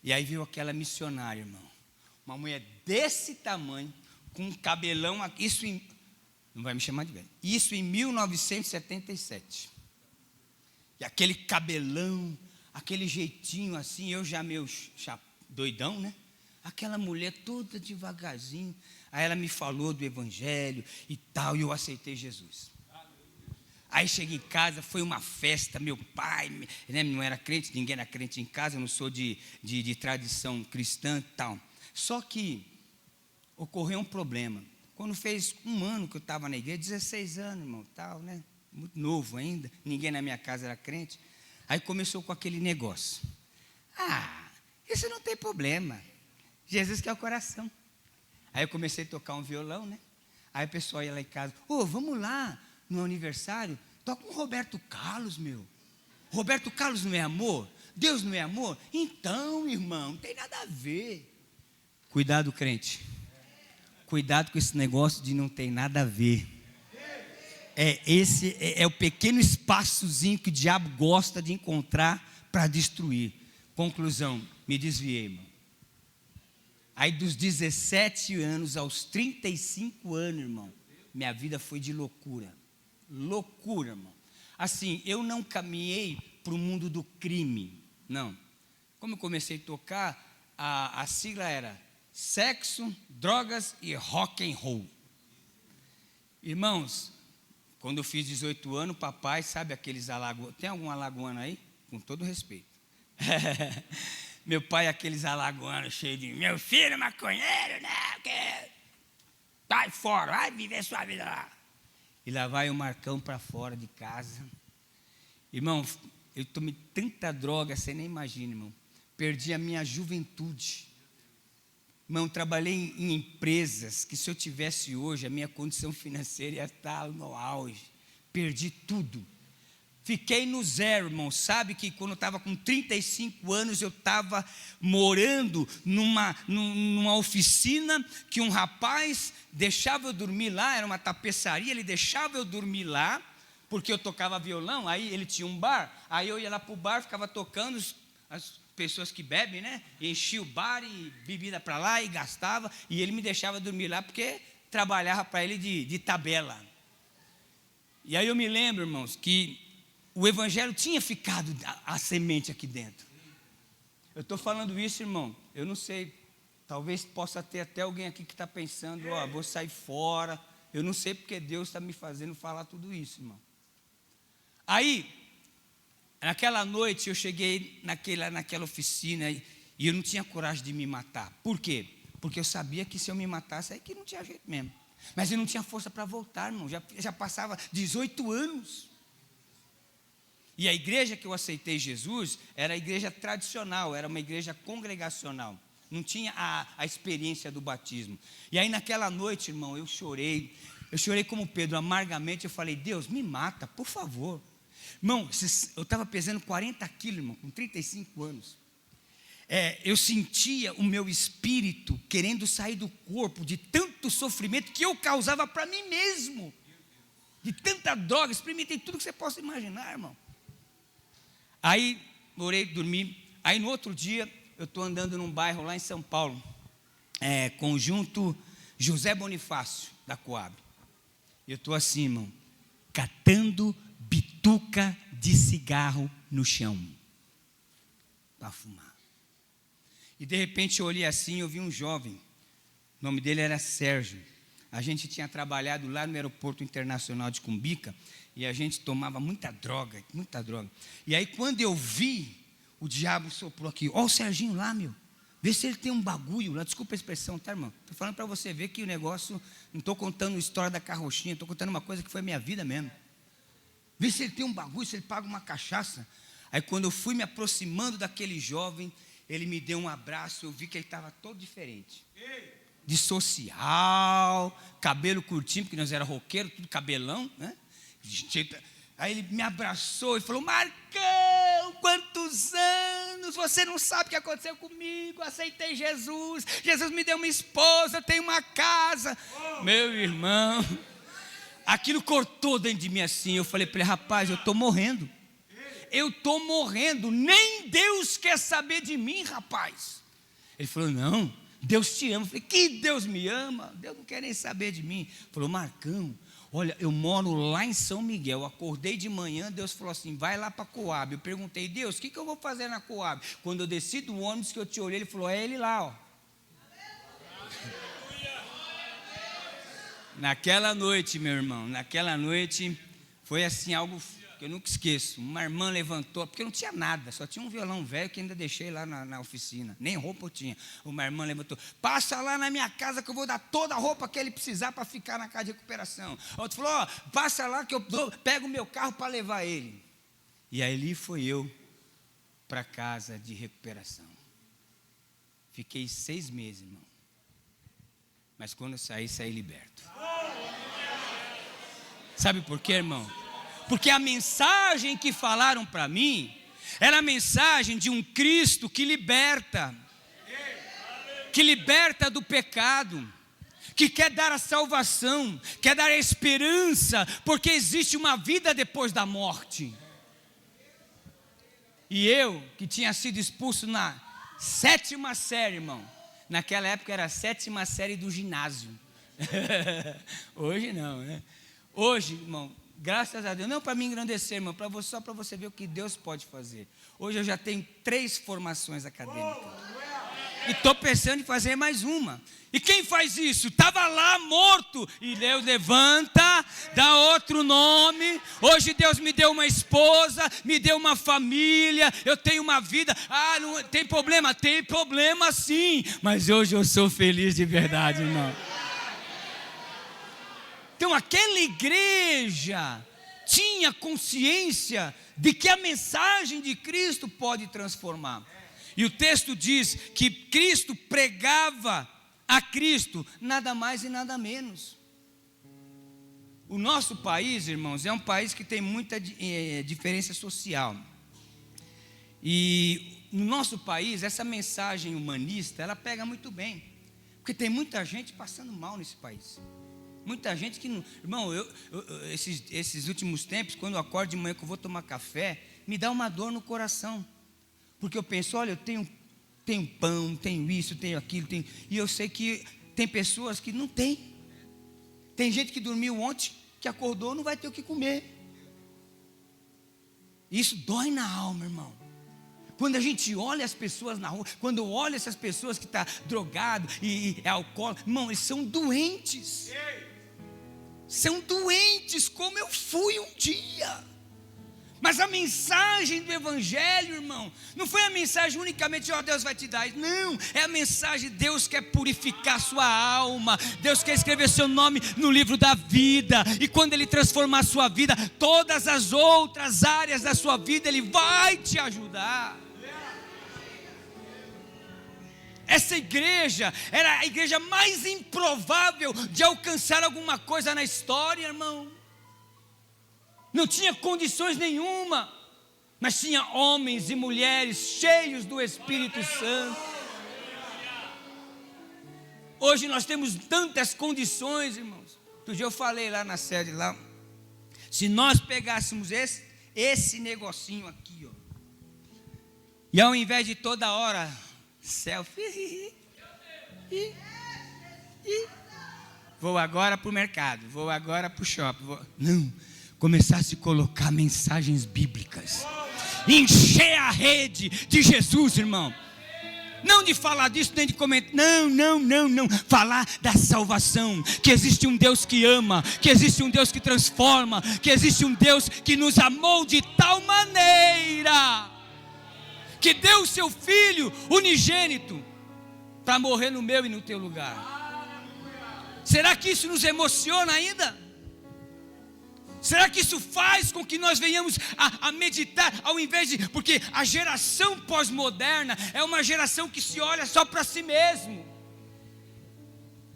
E aí veio aquela missionária, irmão. Uma mulher desse tamanho, com um cabelão, não vai me chamar de velho. Isso em 1977. E aquele cabelão, aquele jeitinho assim, eu já meio doidão, né? Aquela mulher toda devagarzinho. Aí ela me falou do evangelho e tal, e eu aceitei Jesus. Aí cheguei em casa, foi uma festa, meu pai, não era crente, ninguém era crente em casa, eu não sou de tradição cristã e tal. Só que ocorreu um problema. Quando fez um ano que eu estava na igreja, 16 anos, irmão, tal, né? Muito novo ainda, ninguém na minha casa era crente. Aí começou com aquele negócio. Isso não tem problema. Jesus quer o coração. Aí eu comecei a tocar um violão, né? Aí o pessoal ia lá em casa, vamos lá no aniversário, toca um Roberto Carlos, meu. Roberto Carlos não é amor? Deus não é amor? Então, irmão, não tem nada a ver. Cuidado, crente. Cuidado com esse negócio de não tem nada a ver. Esse é o pequeno espaçozinho que o diabo gosta de encontrar para destruir. Conclusão, me desviei, irmão. Aí dos 17 anos aos 35 anos, irmão, minha vida foi de loucura. Loucura, irmão. Assim, eu não caminhei para o mundo do crime, não. Como eu comecei a tocar, a sigla era sexo, drogas e rock and roll. Irmãos, quando eu fiz 18 anos, papai, sabe aqueles alagoanos, tem algum alagoano aí? Com todo respeito. Meu pai, aqueles alagoanos cheios de, meu filho maconheiro, né? Sai fora, vai viver sua vida lá. E lá vai o Marcão para fora de casa. Irmão, eu tomei tanta droga, você nem imagina, irmão. Perdi a minha juventude. Irmão, trabalhei em empresas que se eu tivesse hoje, a minha condição financeira ia estar no auge. Perdi tudo. Fiquei no zero, irmão. Sabe que quando eu estava com 35 anos, eu estava morando numa oficina que um rapaz deixava eu dormir lá, era uma tapeçaria, ele deixava eu dormir lá, porque eu tocava violão, aí ele tinha um bar, aí eu ia lá para o bar, ficava tocando, as pessoas que bebem, né? Enchia o bar e bebida para lá e gastava, e ele me deixava dormir lá, porque trabalhava para ele de tabela. E aí eu me lembro, irmãos, que o evangelho tinha ficado a semente aqui dentro. Eu estou falando isso, irmão, eu não sei, talvez possa ter até alguém aqui que está pensando, vou sair fora. Eu não sei porque Deus está me fazendo falar tudo isso, irmão. Aí, naquela noite eu cheguei naquela oficina e eu não tinha coragem de me matar. Por quê? Porque eu sabia que se eu me matasse, aí que não tinha jeito mesmo. Mas eu não tinha força para voltar, irmão, já passava 18 anos. E a igreja que eu aceitei Jesus era a igreja tradicional, era uma igreja congregacional. Não tinha a experiência do batismo. E aí naquela noite, irmão, eu chorei como Pedro, amargamente. Eu falei, Deus, me mata, por favor. Irmão, eu estava pesando 40 quilos, irmão, com 35 anos. Eu sentia o meu espírito querendo sair do corpo, de tanto sofrimento que eu causava para mim mesmo. De tanta droga, experimentei tudo que você possa imaginar, irmão. Aí, orei, dormi. Aí no outro dia, eu estou andando num bairro lá em São Paulo, conjunto José Bonifácio, da Coab. E eu estou assim, irmão, catando bituca de cigarro no chão, para fumar. E de repente eu olhei assim e eu vi um jovem, o nome dele era Sérgio. A gente tinha trabalhado lá no aeroporto internacional de Cumbica, e a gente tomava muita droga. E aí quando eu vi, o diabo soprou aqui, ó o Serginho lá, meu, vê se ele tem um bagulho lá, desculpa a expressão, tá, irmão? Estou falando para você ver que o negócio, não estou contando a história da carrochinha, estou contando uma coisa que foi minha vida mesmo. Vê se ele tem um bagulho, se ele paga uma cachaça. Aí quando eu fui me aproximando daquele jovem, ele me deu um abraço, eu vi que ele estava todo diferente. De social, cabelo curtinho, porque nós era roqueiro, tudo cabelão, né? Aí ele me abraçou e falou: Marcão, quantos anos, você não sabe o que aconteceu comigo, aceitei Jesus, Jesus me deu uma esposa, tenho uma casa. Meu irmão, aquilo cortou dentro de mim assim, eu falei para ele: rapaz, eu estou morrendo, nem Deus quer saber de mim, rapaz. Ele falou: não, Deus te ama. Eu falei: que Deus me ama? Deus não quer nem saber de mim. Ele falou: Marcão, olha, eu moro lá em São Miguel, acordei de manhã, Deus falou assim: vai lá para Coab. Eu perguntei: Deus, o que eu vou fazer na Coab? Quando eu desci do ônibus que eu te olhei, ele falou: é ele lá, ó. Naquela noite, meu irmão, foi assim algo que eu nunca esqueço. Uma irmã levantou, porque eu não tinha nada, só tinha um violão velho que ainda deixei lá na oficina, nem roupa eu tinha. Uma irmã levantou: passa lá na minha casa que eu vou dar toda a roupa que ele precisar para ficar na casa de recuperação. Outro falou: ó, passa lá que eu pego o meu carro para levar ele. E aí ali foi eu para a casa de recuperação. Fiquei 6 meses, irmão. Mas quando eu saí liberto. Sabe por quê, irmão? Porque a mensagem que falaram para mim era a mensagem de um Cristo que liberta do pecado, que quer dar a salvação, quer dar a esperança, porque existe uma vida depois da morte. E eu, que tinha sido expulso na 7ª série, irmão, naquela época era a 7ª série do ginásio. Hoje não, né? Hoje, irmão, graças a Deus, não para me engrandecer, irmão, só para você ver o que Deus pode fazer. Hoje eu já tenho 3 formações acadêmicas. E estou pensando em fazer mais uma. E quem faz isso? Estava lá morto. E Deus levanta, dá outro nome. Hoje Deus me deu uma esposa, me deu uma família, eu tenho uma vida. Ah, não tem problema? Tem problema sim. Mas hoje eu sou feliz de verdade, irmão. Então aquela igreja tinha consciência de que a mensagem de Cristo pode transformar. E o texto diz que Cristo pregava a Cristo, nada mais e nada menos. O nosso país, irmãos, é um país que tem muita diferença social. E no nosso país, essa mensagem humanista, ela pega muito bem. Porque tem muita gente passando mal nesse país. Muita gente que não... Irmão, esses últimos tempos, quando eu acordo de manhã que eu vou tomar café, me dá uma dor no coração. Porque eu penso: olha, eu tenho pão, tenho isso, tenho aquilo, e eu sei que tem pessoas que não têm. Tem gente que dormiu ontem, que acordou, não vai ter o que comer. Isso dói na alma, irmão. Quando a gente olha as pessoas na rua, quando eu olho essas pessoas que estão drogadas e é alcoólatra, irmão, eles são doentes. São doentes como eu fui um dia. Mas a mensagem do Evangelho, irmão, não foi a mensagem unicamente de: ó, Deus vai te dar. Não, é a mensagem de Deus quer purificar sua alma. Deus quer escrever seu nome no livro da vida. E quando Ele transformar a sua vida, todas as outras áreas da sua vida Ele vai te ajudar. Essa igreja era a igreja mais improvável de alcançar alguma coisa na história, irmão. Não tinha condições nenhuma, mas tinha homens e mulheres cheios do Espírito Santo. Hoje nós temos tantas condições, irmãos. Outro dia eu falei lá na sede, lá, se nós pegássemos esse negocinho aqui, ó, e ao invés de toda hora selfie, vou agora para o mercado, vou agora para o shopping, não, começar a se colocar mensagens bíblicas, encher a rede de Jesus, irmão. Não de falar disso, nem de comentar. Não. Falar da salvação. Que existe um Deus que ama. Que existe um Deus que transforma. Que existe um Deus que nos amou de tal maneira que deu o seu Filho unigênito para morrer no meu e no teu lugar. Será que isso nos emociona ainda? Será que isso faz com que nós venhamos a meditar, ao invés de... Porque a geração pós-moderna é uma geração que se olha só para si mesmo.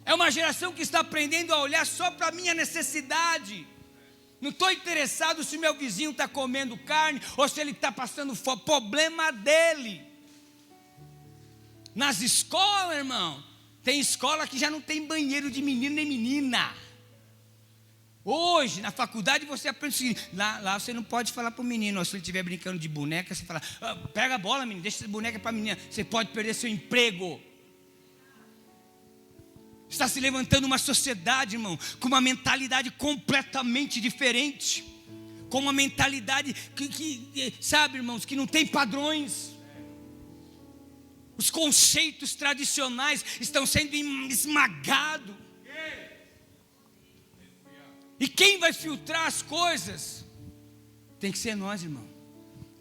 É uma geração que está aprendendo a olhar só para a minha necessidade. Não estou interessado se meu vizinho está comendo carne ou se ele está passando fome. Problema dele. Nas escolas, irmão, tem escola que já não tem banheiro de menino nem menina. Hoje, na faculdade, você aprende o seguinte: lá você não pode falar para o menino, se ele estiver brincando de boneca, você fala, pega a bola, menino, deixa essa boneca para a menina, você pode perder seu emprego. Está se levantando uma sociedade, irmão, com uma mentalidade completamente diferente, com uma mentalidade que sabe, irmãos, que não tem padrões. Os conceitos tradicionais estão sendo esmagados. E quem vai filtrar as coisas? Tem que ser nós, irmão,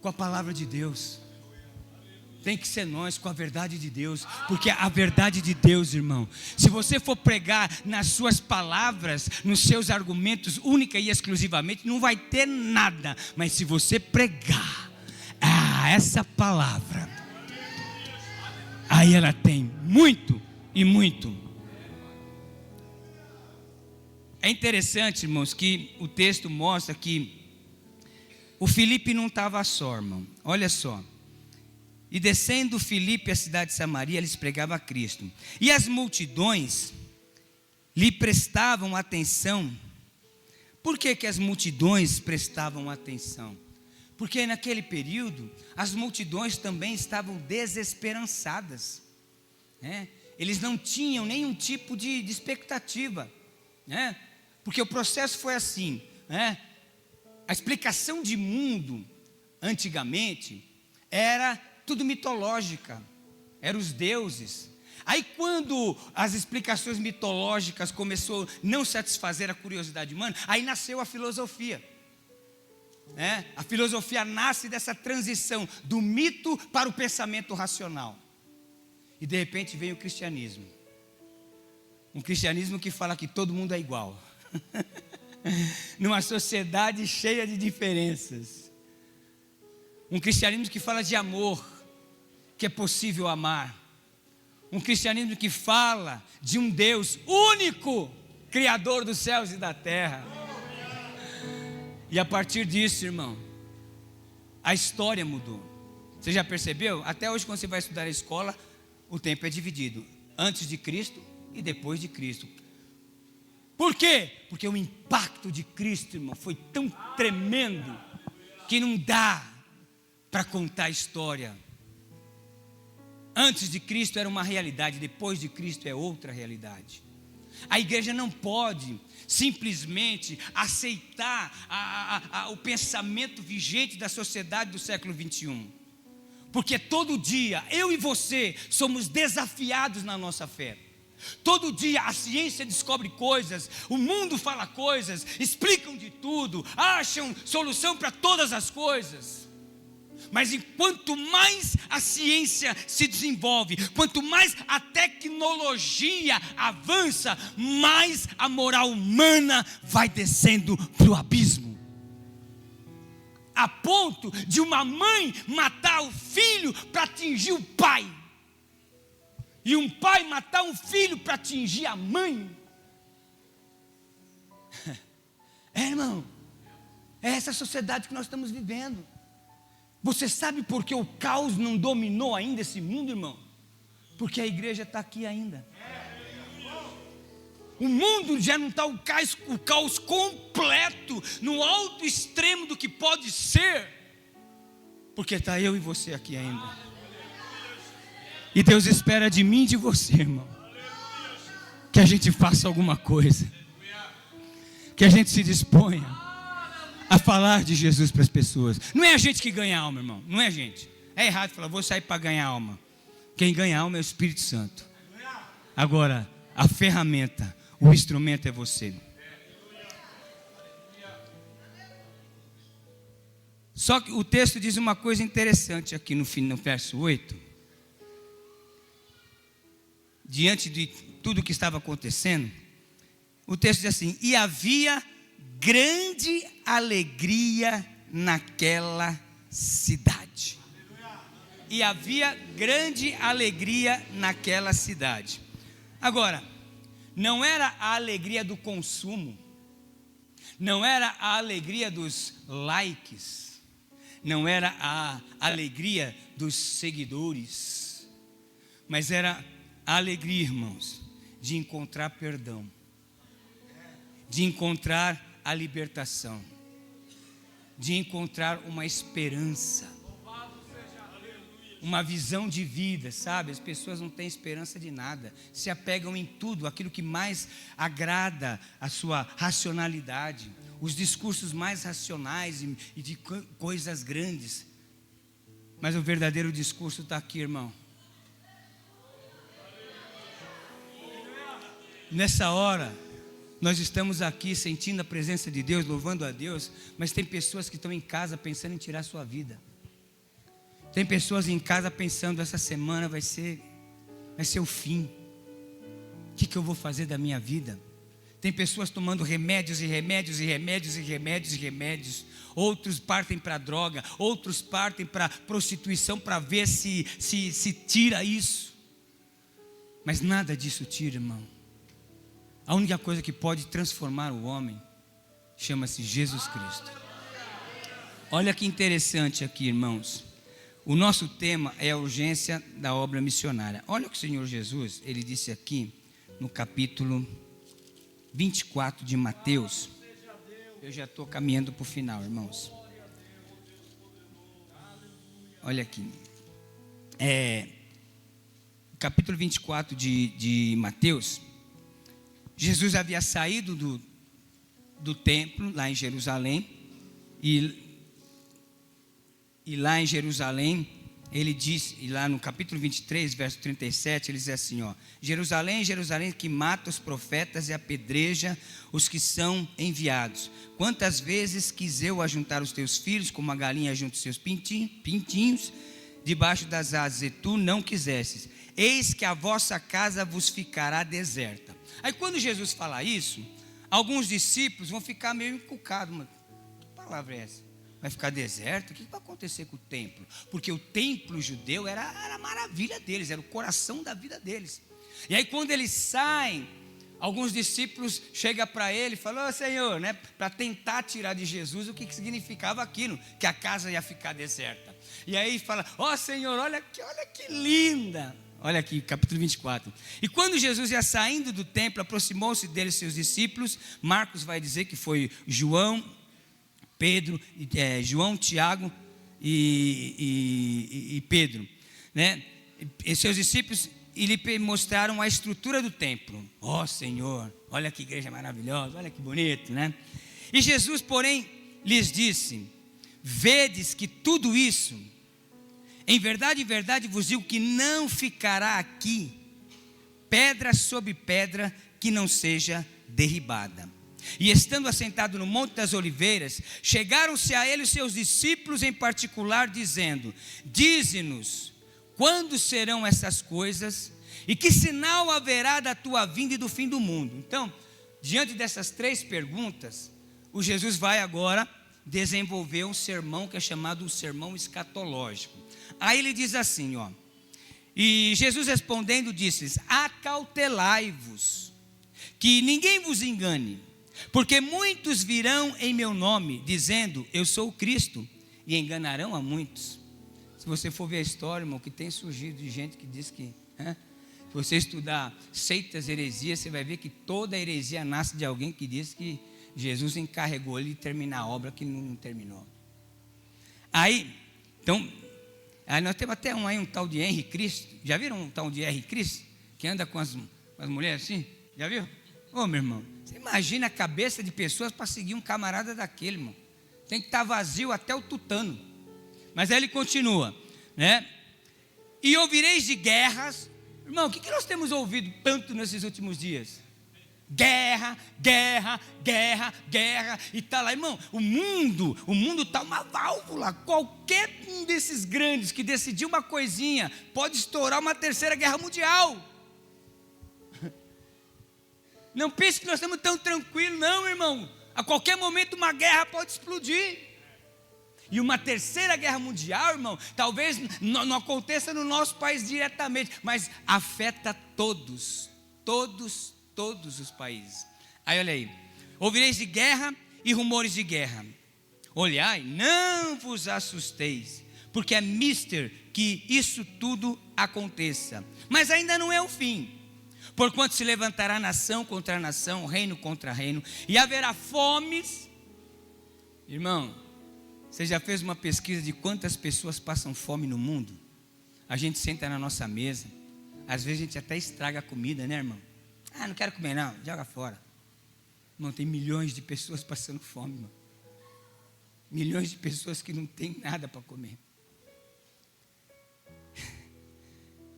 com a palavra de Deus. Tem que ser nós com a verdade de Deus. Porque a verdade de Deus, irmão, se você for pregar nas suas palavras, nos seus argumentos, única e exclusivamente, não vai ter nada. Mas se você pregar essa palavra, aí ela tem muito e muito. É interessante, irmãos, que o texto mostra que o Filipe não estava só, irmão. Olha só. E descendo Filipe à cidade de Samaria, eles pregavam a Cristo. E as multidões lhe prestavam atenção. Por que as multidões prestavam atenção? Porque naquele período, as multidões também estavam desesperançadas. Eles não tinham nenhum tipo de expectativa. Porque o processo foi assim. A explicação de mundo, antigamente, era tudo mitológica, eram os deuses. Aí quando as explicações mitológicas começou a não satisfazer a curiosidade humana, aí nasceu a filosofia. A filosofia nasce dessa transição do mito para o pensamento racional. E de repente vem o cristianismo. Um cristianismo que fala que todo mundo é igual. Numa sociedade cheia de diferenças. Um cristianismo que fala de amor, que é possível amar. Um cristianismo que fala de um Deus único, Criador dos céus e da terra. E a partir disso, irmão, a história mudou. Você já percebeu? Até hoje, quando você vai estudar a escola, o tempo é dividido: antes de Cristo e depois de Cristo. Por quê? Porque o impacto de Cristo, irmão, foi tão tremendo que não dá para contar a história. Antes de Cristo era uma realidade, depois de Cristo é outra realidade. A igreja não pode simplesmente aceitar o pensamento vigente da sociedade do século 21. Porque todo dia, eu e você, somos desafiados na nossa fé. Todo dia a ciência descobre coisas, o mundo fala coisas, explicam de tudo, acham solução para todas as coisas. Mas enquanto mais a ciência se desenvolve, quanto mais a tecnologia avança, mais a moral humana vai descendo para o abismo. A ponto de uma mãe matar o filho para atingir o pai. E um pai matar um filho para atingir a mãe. Irmão, é essa sociedade que nós estamos vivendo. Você sabe por que o caos não dominou ainda esse mundo, irmão? Porque a igreja está aqui ainda. O mundo já não está o caos completo, no alto extremo do que pode ser, porque está eu e você aqui ainda. E Deus espera de mim e de você, irmão, que a gente faça alguma coisa, que a gente se disponha a falar de Jesus para as pessoas. Não é a gente que ganha alma, irmão, não é a gente. É errado falar, vou sair para ganhar alma. Quem ganha alma é o Espírito Santo. Agora, a ferramenta, o instrumento é você. Só que o texto diz uma coisa interessante aqui no verso 8. Diante de tudo que estava acontecendo, o texto diz assim: e havia grande alegria naquela cidade. E havia grande alegria naquela cidade. Agora, não era a alegria do consumo, não era a alegria dos likes, não era a alegria dos seguidores, mas era a alegria, irmãos, de encontrar perdão, de encontrar a libertação, de encontrar uma esperança, uma visão de vida, sabe? As pessoas não têm esperança de nada, se apegam em tudo, aquilo que mais agrada a sua racionalidade, os discursos mais racionais e de coisas grandes. Mas o verdadeiro discurso está aqui, irmão. Nessa hora, nós estamos aqui sentindo a presença de Deus, louvando a Deus, mas tem pessoas que estão em casa pensando em tirar a sua vida. Tem pessoas em casa pensando, essa semana vai ser o fim. O que eu vou fazer da minha vida? Tem pessoas tomando remédios e remédios e remédios e remédios e remédios. Outros partem para droga, outros partem para prostituição para ver se tira isso. Mas nada disso tira, irmão. A única coisa que pode transformar o homem chama-se Jesus Cristo. Olha que interessante aqui, irmãos. O nosso tema é a urgência da obra missionária. Olha o que o Senhor Jesus, ele disse aqui no capítulo 24 de Mateus. Eu já estou caminhando para o final, irmãos. Olha aqui. Capítulo 24 de Mateus. Jesus havia saído do templo lá em Jerusalém. E lá em Jerusalém, ele diz, e lá no capítulo 23, verso 37, ele diz assim, Jerusalém, Jerusalém, que mata os profetas e apedreja os que são enviados. Quantas vezes quis eu ajuntar os teus filhos, como a galinha junta os seus pintinhos, debaixo das asas, e tu não quisesses. Eis que a vossa casa vos ficará deserta. Aí quando Jesus fala isso, alguns discípulos vão ficar meio encucados. Mas que palavra é essa? Vai ficar deserto? O que vai acontecer com o templo? Porque o templo judeu era a maravilha deles, era o coração da vida deles. E aí quando eles saem, alguns discípulos chegam para ele e falam, Senhor, né, para tentar tirar de Jesus o que significava aquilo, que a casa ia ficar deserta. E aí fala, Senhor, olha que linda. Olha aqui, capítulo 24. E quando Jesus ia saindo do templo, aproximou-se dele seus discípulos. Marcos vai dizer que foi João, Pedro, João, Tiago e Pedro, né? E seus discípulos e lhe mostraram a estrutura do templo. Senhor, olha que igreja maravilhosa, olha que bonito, né? E Jesus, porém, lhes disse, vedes que tudo isso, em verdade vos digo que não ficará aqui pedra sobre pedra que não seja derribada. E estando assentado no Monte das Oliveiras, chegaram-se a ele os seus discípulos em particular, dizendo, dize-nos, quando serão essas coisas? E que sinal haverá da tua vinda e do fim do mundo? Então, diante dessas três perguntas, o Jesus vai agora desenvolver um sermão que é chamado o sermão escatológico. Aí ele diz assim, e Jesus respondendo disse-lhes, acautelai-vos, que ninguém vos engane, porque muitos virão em meu nome, dizendo, eu sou o Cristo, e enganarão a muitos. Se você for ver a história, irmão, que tem surgido de gente que diz que, se você estudar seitas, heresias, você vai ver que toda heresia nasce de alguém que diz que Jesus encarregou ele de terminar a obra que não terminou. Aí nós temos até um tal de Henri Cristo. Já viram um tal de Henri Cristo? Que anda com as mulheres assim? Já viu? Meu irmão, você imagina a cabeça de pessoas para seguir um camarada daquele, irmão. Tem que estar vazio até o tutano. Mas aí ele continua, né? E ouvireis de guerras. Irmão, o que nós temos ouvido tanto nesses últimos dias? Guerra, guerra, guerra, guerra. E está lá, irmão, o mundo está uma válvula. Qualquer um desses grandes que decidir uma coisinha pode estourar uma terceira guerra mundial. Não pense que nós estamos tão tranquilos, não, irmão. A qualquer momento uma guerra pode explodir. E uma terceira guerra mundial, irmão, talvez não aconteça no nosso país diretamente, mas afeta todos os países. Aí olha aí, ouvireis de guerra e rumores de guerra. Olhai, não vos assusteis, porque é mister que isso tudo aconteça. Mas ainda não é o fim. Porquanto se levantará nação contra nação, reino contra reino, e haverá fomes. Irmão, você já fez uma pesquisa de quantas pessoas passam fome no mundo? A gente senta na nossa mesa, às vezes a gente até estraga a comida, né, irmão? Ah, não quero comer não, joga fora. Irmão, tem milhões de pessoas passando fome, irmão. Milhões de pessoas que não tem nada para comer.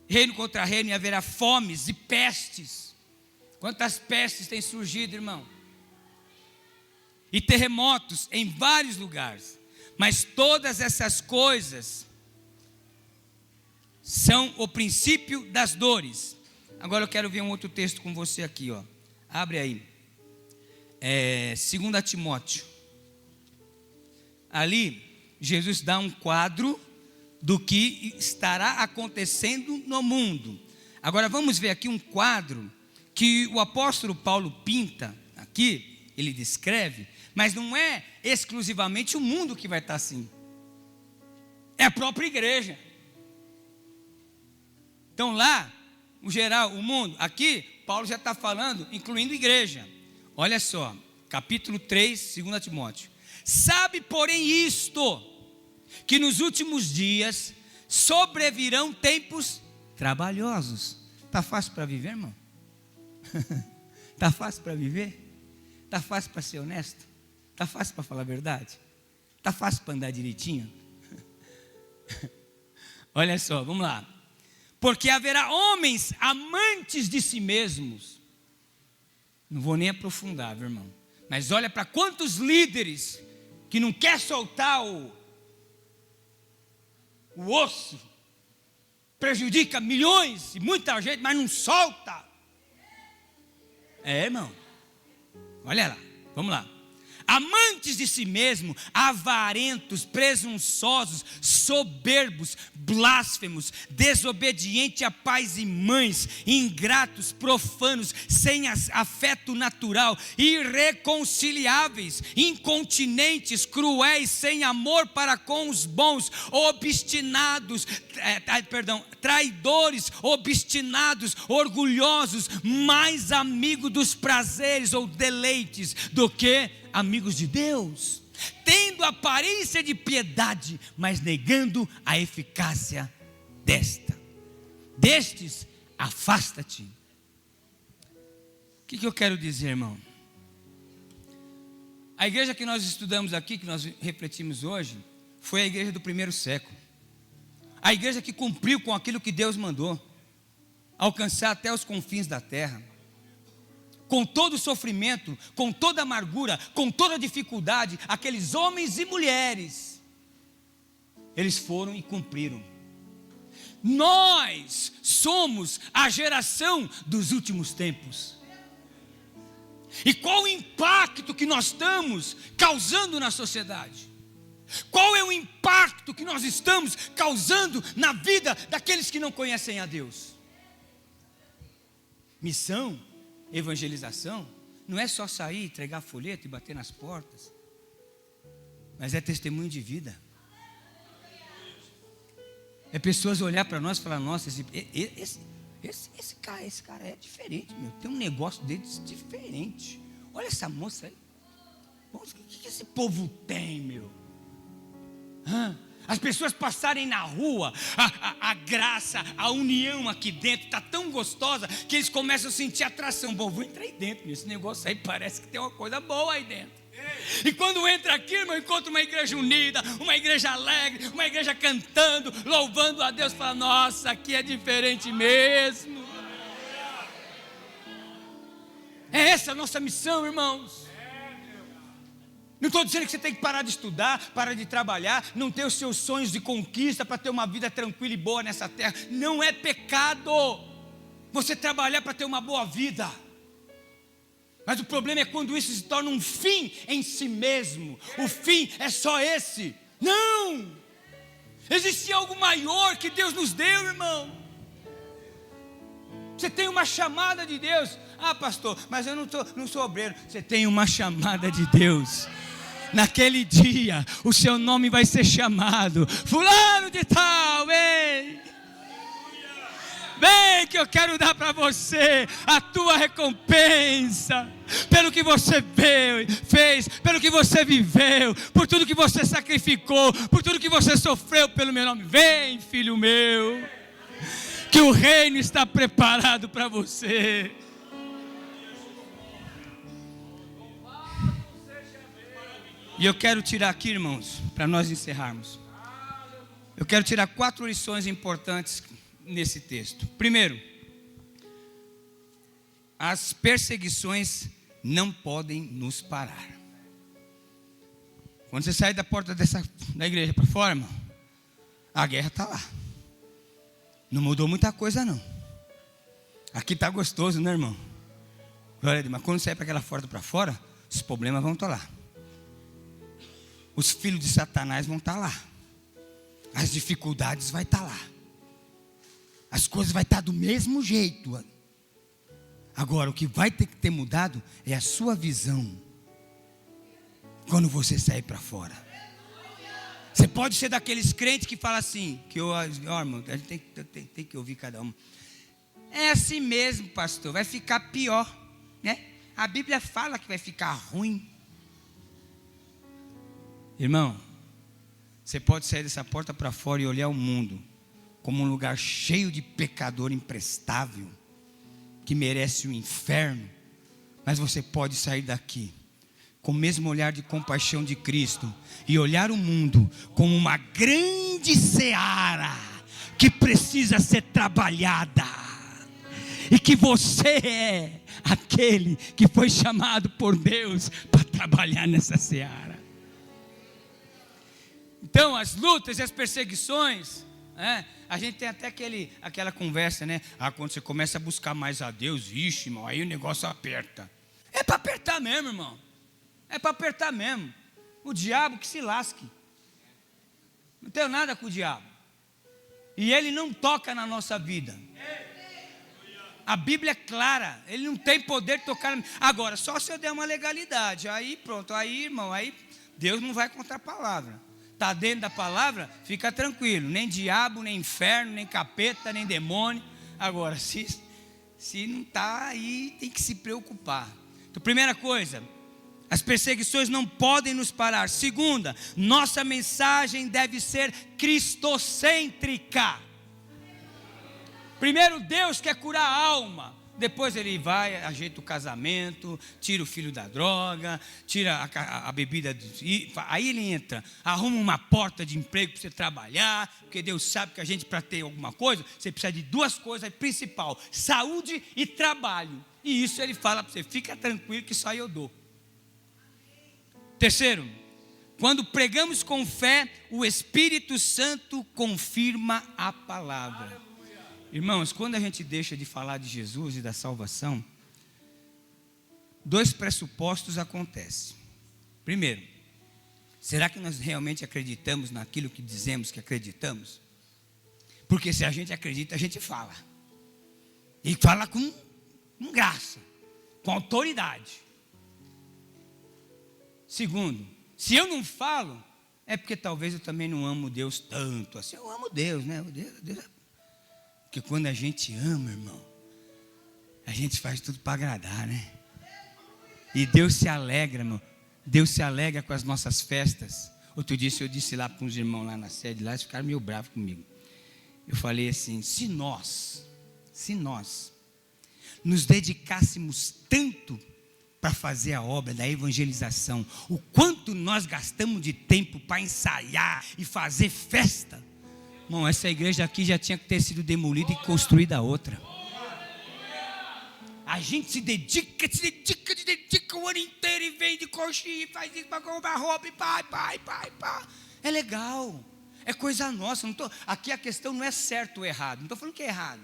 Reino contra reino, e haverá fomes e pestes. Quantas pestes têm surgido, irmão? E terremotos em vários lugares. Mas todas essas coisas são o princípio das dores. Agora eu quero ver um outro texto com você aqui, ó. Abre aí. 2 Timóteo. Ali, Jesus dá um quadro do que estará acontecendo no mundo. Agora vamos ver aqui um quadro que o apóstolo Paulo pinta aqui, ele descreve, mas não é exclusivamente o mundo que vai estar assim, é a própria igreja. Então lá, o geral, o mundo, aqui Paulo já está falando, incluindo igreja. Olha só, capítulo 3, 2 Timóteo. Sabe, porém, isto, que nos últimos dias sobrevirão tempos trabalhosos. Está fácil para viver, irmão? Está fácil para viver? Está fácil para ser honesto? Está fácil para falar a verdade? Está fácil para andar direitinho? Olha só, vamos lá. Porque haverá homens amantes de si mesmos. Não vou nem aprofundar, meu irmão. Mas olha para quantos líderes que não quer soltar o osso, prejudica milhões e muita gente, mas não solta. Irmão, olha lá, vamos lá. Amantes de si mesmo, avarentos, presunçosos, soberbos, blasfemos, desobedientes a pais e mães, ingratos, profanos, sem afeto natural, irreconciliáveis, incontinentes, cruéis, sem amor para com os bons, obstinados, traidores, obstinados, orgulhosos, mais amigos dos prazeres ou deleites do que amigos de Deus, tendo aparência de piedade, mas negando a eficácia destes, afasta-te. O que eu quero dizer, irmão? A igreja que nós estudamos aqui, que nós refletimos hoje, foi a igreja do primeiro século. A igreja que cumpriu com aquilo que Deus mandou, alcançar até os confins da terra. Com todo o sofrimento, com toda a amargura, com toda a dificuldade, aqueles homens e mulheres, eles foram e cumpriram. Nós somos a geração dos últimos tempos. E qual o impacto que nós estamos causando na sociedade? Qual é o impacto que nós estamos causando na vida daqueles que não conhecem a Deus? Missão, evangelização, não é só sair, entregar folheto e bater nas portas, mas é testemunho de vida. É pessoas olhar para nós e falar: nossa, esse cara é diferente, meu. Tem um negócio deles diferente. Olha essa moça aí. O que esse povo tem, meu? As pessoas passarem na rua, a graça, a união aqui dentro está tão gostosa que eles começam a sentir atração. Bom, vou entrar aí dentro, esse negócio aí parece que tem uma coisa boa aí dentro. E quando entra aqui, irmão, encontra uma igreja unida, uma igreja alegre, uma igreja cantando, louvando a Deus, fala: nossa, aqui é diferente mesmo. É essa a nossa missão, irmãos. Não estou dizendo que você tem que parar de estudar, parar de trabalhar, não ter os seus sonhos de conquista para ter uma vida tranquila e boa nessa terra. Não é pecado você trabalhar para ter uma boa vida. Mas o problema é quando isso se torna um fim em si mesmo. O fim é só esse. Não! Existe algo maior que Deus nos deu, irmão. Você tem uma chamada de Deus. Ah, pastor, mas eu não sou obreiro. Você tem uma chamada de Deus. Naquele dia, o seu nome vai ser chamado. Fulano de tal, ei! Vem que eu quero dar para você a tua recompensa. Pelo que você fez, pelo que você viveu, por tudo que você sacrificou, por tudo que você sofreu pelo meu nome. Vem, filho meu, que o reino está preparado para você. E eu quero tirar aqui, irmãos, para nós encerrarmos. Eu quero tirar 4 lições importantes nesse texto. Primeiro, as perseguições não podem nos parar. Quando você sai da porta da igreja para fora, irmão, a guerra está lá. Não mudou muita coisa, não. Aqui está gostoso, né, irmão? Glória a Deus. Mas quando sair para aquela porta para fora, os problemas vão estar lá. Os filhos de Satanás vão estar lá. As dificuldades vão estar lá. As coisas vão estar do mesmo jeito. Agora, o que vai ter que ter mudado é a sua visão. Quando você sair para fora. Você pode ser daqueles crentes que falam assim, irmão, a gente tem que ouvir cada um. É assim mesmo, pastor, vai ficar pior, né? A Bíblia fala que vai ficar ruim. Irmão, você pode sair dessa porta para fora e olhar o mundo como um lugar cheio de pecador imprestável, que merece o inferno. Mas você pode sair daqui com o mesmo olhar de compaixão de Cristo e olhar o mundo como uma grande seara que precisa ser trabalhada, e que você é aquele que foi chamado por Deus para trabalhar nessa seara. Então, as lutas e as perseguições, a gente tem até aquela conversa, né? Quando você começa a buscar mais a Deus, ixi, irmão, aí o negócio aperta. É para apertar mesmo, irmão. É para apertar mesmo. O diabo que se lasque. Não tenho nada com o diabo. E ele não toca na nossa vida. A Bíblia é clara. Ele não tem poder de tocar. Agora, só se eu der uma legalidade. Aí pronto, aí irmão, aí Deus não vai contra a palavra. Está dentro da palavra, fica tranquilo. Nem diabo, nem inferno, nem capeta, nem demônio. Agora, se não está, aí tem que se preocupar. Então, primeira coisa, as perseguições não podem nos parar. Segunda, nossa mensagem deve ser cristocêntrica. Primeiro, Deus quer curar a alma. Depois ele vai, ajeita o casamento, tira o filho da droga, tira a bebida. Aí ele entra, arruma uma porta de emprego para você trabalhar. Porque Deus sabe que a gente, para ter alguma coisa, você precisa de 2 coisas principais: saúde e trabalho. E isso ele fala para você: fica tranquilo que só eu dou. Terceiro, quando pregamos com fé, o Espírito Santo confirma a palavra. Irmãos, quando a gente deixa de falar de Jesus e da salvação, 2 pressupostos acontecem. Primeiro, será que nós realmente acreditamos naquilo que dizemos que acreditamos? Porque se a gente acredita, a gente fala. E fala com graça, com autoridade. Segundo, se eu não falo, é porque talvez eu também não amo Deus tanto assim. Eu amo Deus, né? Deus é... Porque quando a gente ama, irmão, a gente faz tudo para agradar, né? E Deus se alegra, irmão. Deus se alegra com as nossas festas. Outro dia eu disse lá para uns irmãos lá na sede, lá, eles ficaram meio bravos comigo. Eu falei assim: se nós nos dedicássemos tanto para fazer a obra da evangelização, o quanto nós gastamos de tempo para ensaiar e fazer festa, irmão, essa igreja aqui já tinha que ter sido demolida e construída outra. A gente se dedica o ano inteiro e vem de coxinha e faz isso para comprar roupa e pá. É legal, é coisa nossa. Aqui a questão não é certo ou errado, não estou falando que é errado,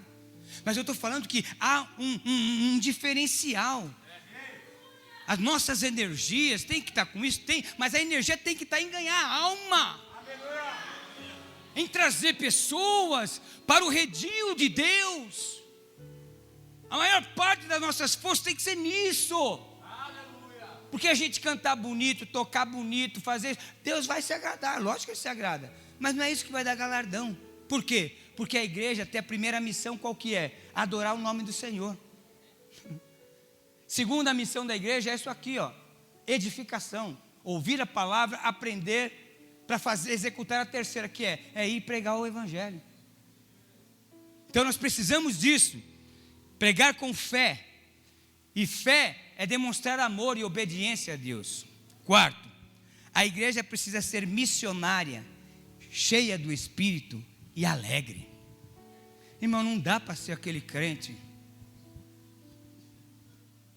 mas eu estou falando que há um diferencial. As nossas energias tem que estar com isso, tem, mas a energia tem que estar em ganhar a alma, em trazer pessoas para o redil de Deus. A maior parte das nossas forças tem que ser nisso. Porque a gente cantar bonito, tocar bonito, fazer, Deus vai se agradar, lógico que Ele se agrada, mas não é isso que vai dar galardão. Por quê? Porque a igreja tem a primeira missão, qual que é? Adorar o nome do Senhor. Segunda missão da igreja é isso aqui, ó, edificação, ouvir a palavra, aprender para fazer, executar a terceira, que é ir pregar o evangelho. Então nós precisamos disso, pregar com fé, e fé é demonstrar amor e obediência a Deus. Quarto, a igreja precisa ser missionária, cheia do Espírito e alegre. Irmão, não dá para ser aquele crente.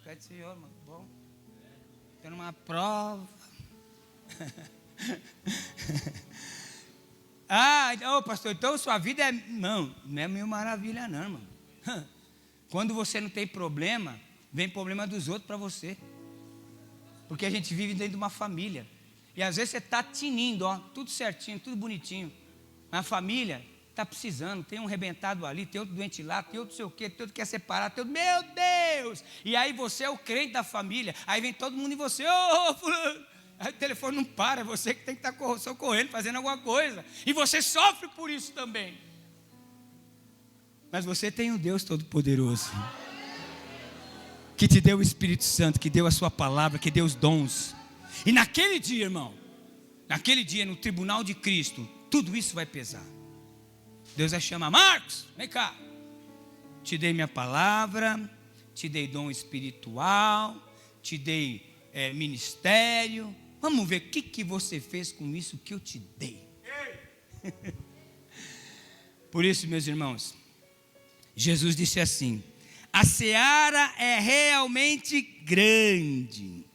Pede, Senhor, mano, bom, tendo uma prova. Pastor, então sua vida é... Não é mil maravilha não, irmão. Quando você não tem problema, vem problema dos outros para você. Porque a gente vive dentro de uma família. E às vezes você está tinindo, ó, tudo certinho, tudo bonitinho. Mas a família está precisando, tem um rebentado ali, tem outro doente lá, tem outro não sei o quê, tem outro que quer separar, tem outro, meu Deus! E aí você é o crente da família, aí vem todo mundo em você, fulano. Aí o telefone não para, você que tem que estar socorrendo, fazendo alguma coisa. E você sofre por isso também. Mas você tem um Deus Todo-Poderoso, que te deu o Espírito Santo, que deu a sua palavra, que deu os dons. E naquele dia, irmão, naquele dia no tribunal de Cristo, tudo isso vai pesar. Deus vai chamar, Marcos, vem cá. Te dei minha palavra, te dei dom espiritual, te dei ministério. Vamos ver o que você fez com isso que eu te dei. Por isso, meus irmãos, Jesus disse assim: a seara é realmente grande,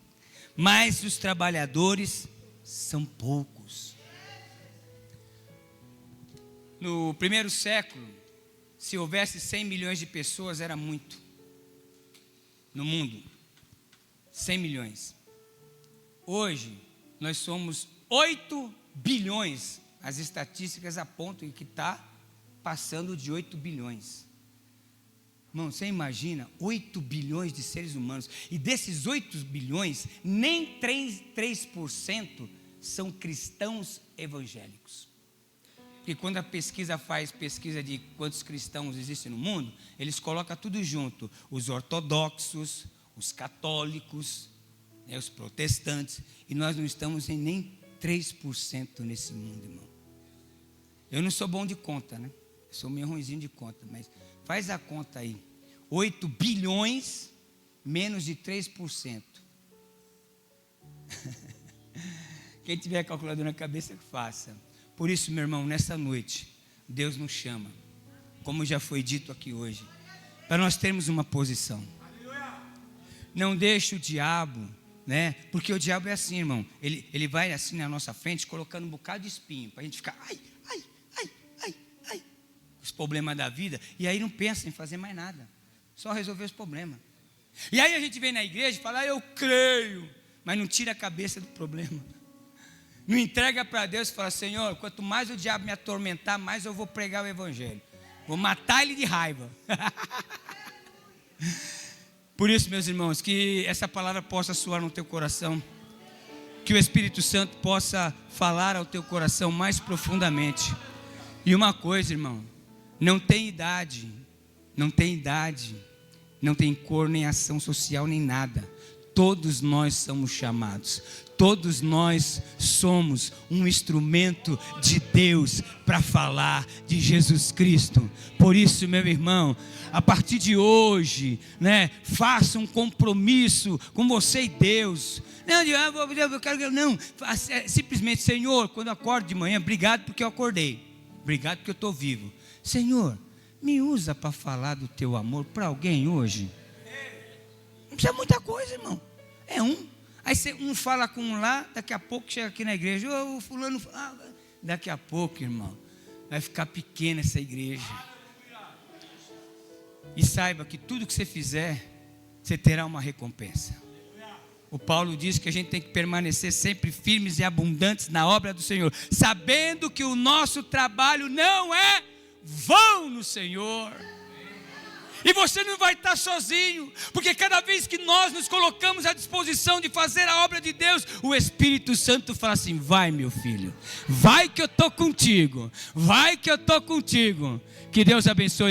mas os trabalhadores são poucos. No primeiro século, se houvesse 100 milhões de pessoas, era muito. No mundo, 100 milhões. Hoje, nós somos 8 bilhões. As estatísticas apontam que está passando de 8 bilhões. Irmão, você imagina 8 bilhões de seres humanos. E desses 8 bilhões, nem 3% são cristãos evangélicos. Porque quando a pesquisa faz pesquisa de quantos cristãos existem no mundo, eles colocam tudo junto. Os ortodoxos, os católicos, os protestantes. E nós não estamos em nem 3% nesse mundo, irmão. Eu não sou bom de conta, né? Eu sou meio ruinzinho de conta, mas faz a conta aí. 8 bilhões menos de 3%. Quem tiver a calculadora na cabeça, faça. Por isso, meu irmão, nessa noite, Deus nos chama, como já foi dito aqui hoje, para nós termos uma posição. Não deixe o diabo, né? Porque o diabo é assim, irmão. Ele vai assim na nossa frente, colocando um bocado de espinho, para a gente ficar, os problemas da vida, e aí não pensa em fazer mais nada, só resolver os problemas. E aí a gente vem na igreja e fala, eu creio, mas não tira a cabeça do problema. Não entrega para Deus e fala, Senhor, quanto mais o diabo me atormentar, mais eu vou pregar o evangelho. Vou matar ele de raiva. Por isso, meus irmãos, que essa palavra possa soar no teu coração. Que o Espírito Santo possa falar ao teu coração mais profundamente. E uma coisa, irmão, não tem idade, não tem cor, nem ação social, nem nada. Todos nós somos chamados. Todos nós somos um instrumento de Deus para falar de Jesus Cristo. Por isso, meu irmão, a partir de hoje, né, faça um compromisso com você e Deus. Não, eu quero, não, simplesmente, Senhor, quando eu acordo de manhã, obrigado porque eu acordei, obrigado porque eu estou vivo. Senhor, me usa para falar do teu amor para alguém hoje. Não precisa muita coisa, irmão. É um. Aí um fala com um lá, daqui a pouco chega aqui na igreja, o fulano fala, daqui a pouco, irmão, vai ficar pequena essa igreja. E saiba que tudo que você fizer, você terá uma recompensa. O Paulo diz que a gente tem que permanecer sempre firmes e abundantes na obra do Senhor, sabendo que o nosso trabalho não é vão no Senhor. E você não vai estar sozinho, porque cada vez que nós nos colocamos à disposição de fazer a obra de Deus, o Espírito Santo fala assim: vai, meu filho, vai que eu estou contigo, vai que eu estou contigo. Que Deus abençoe.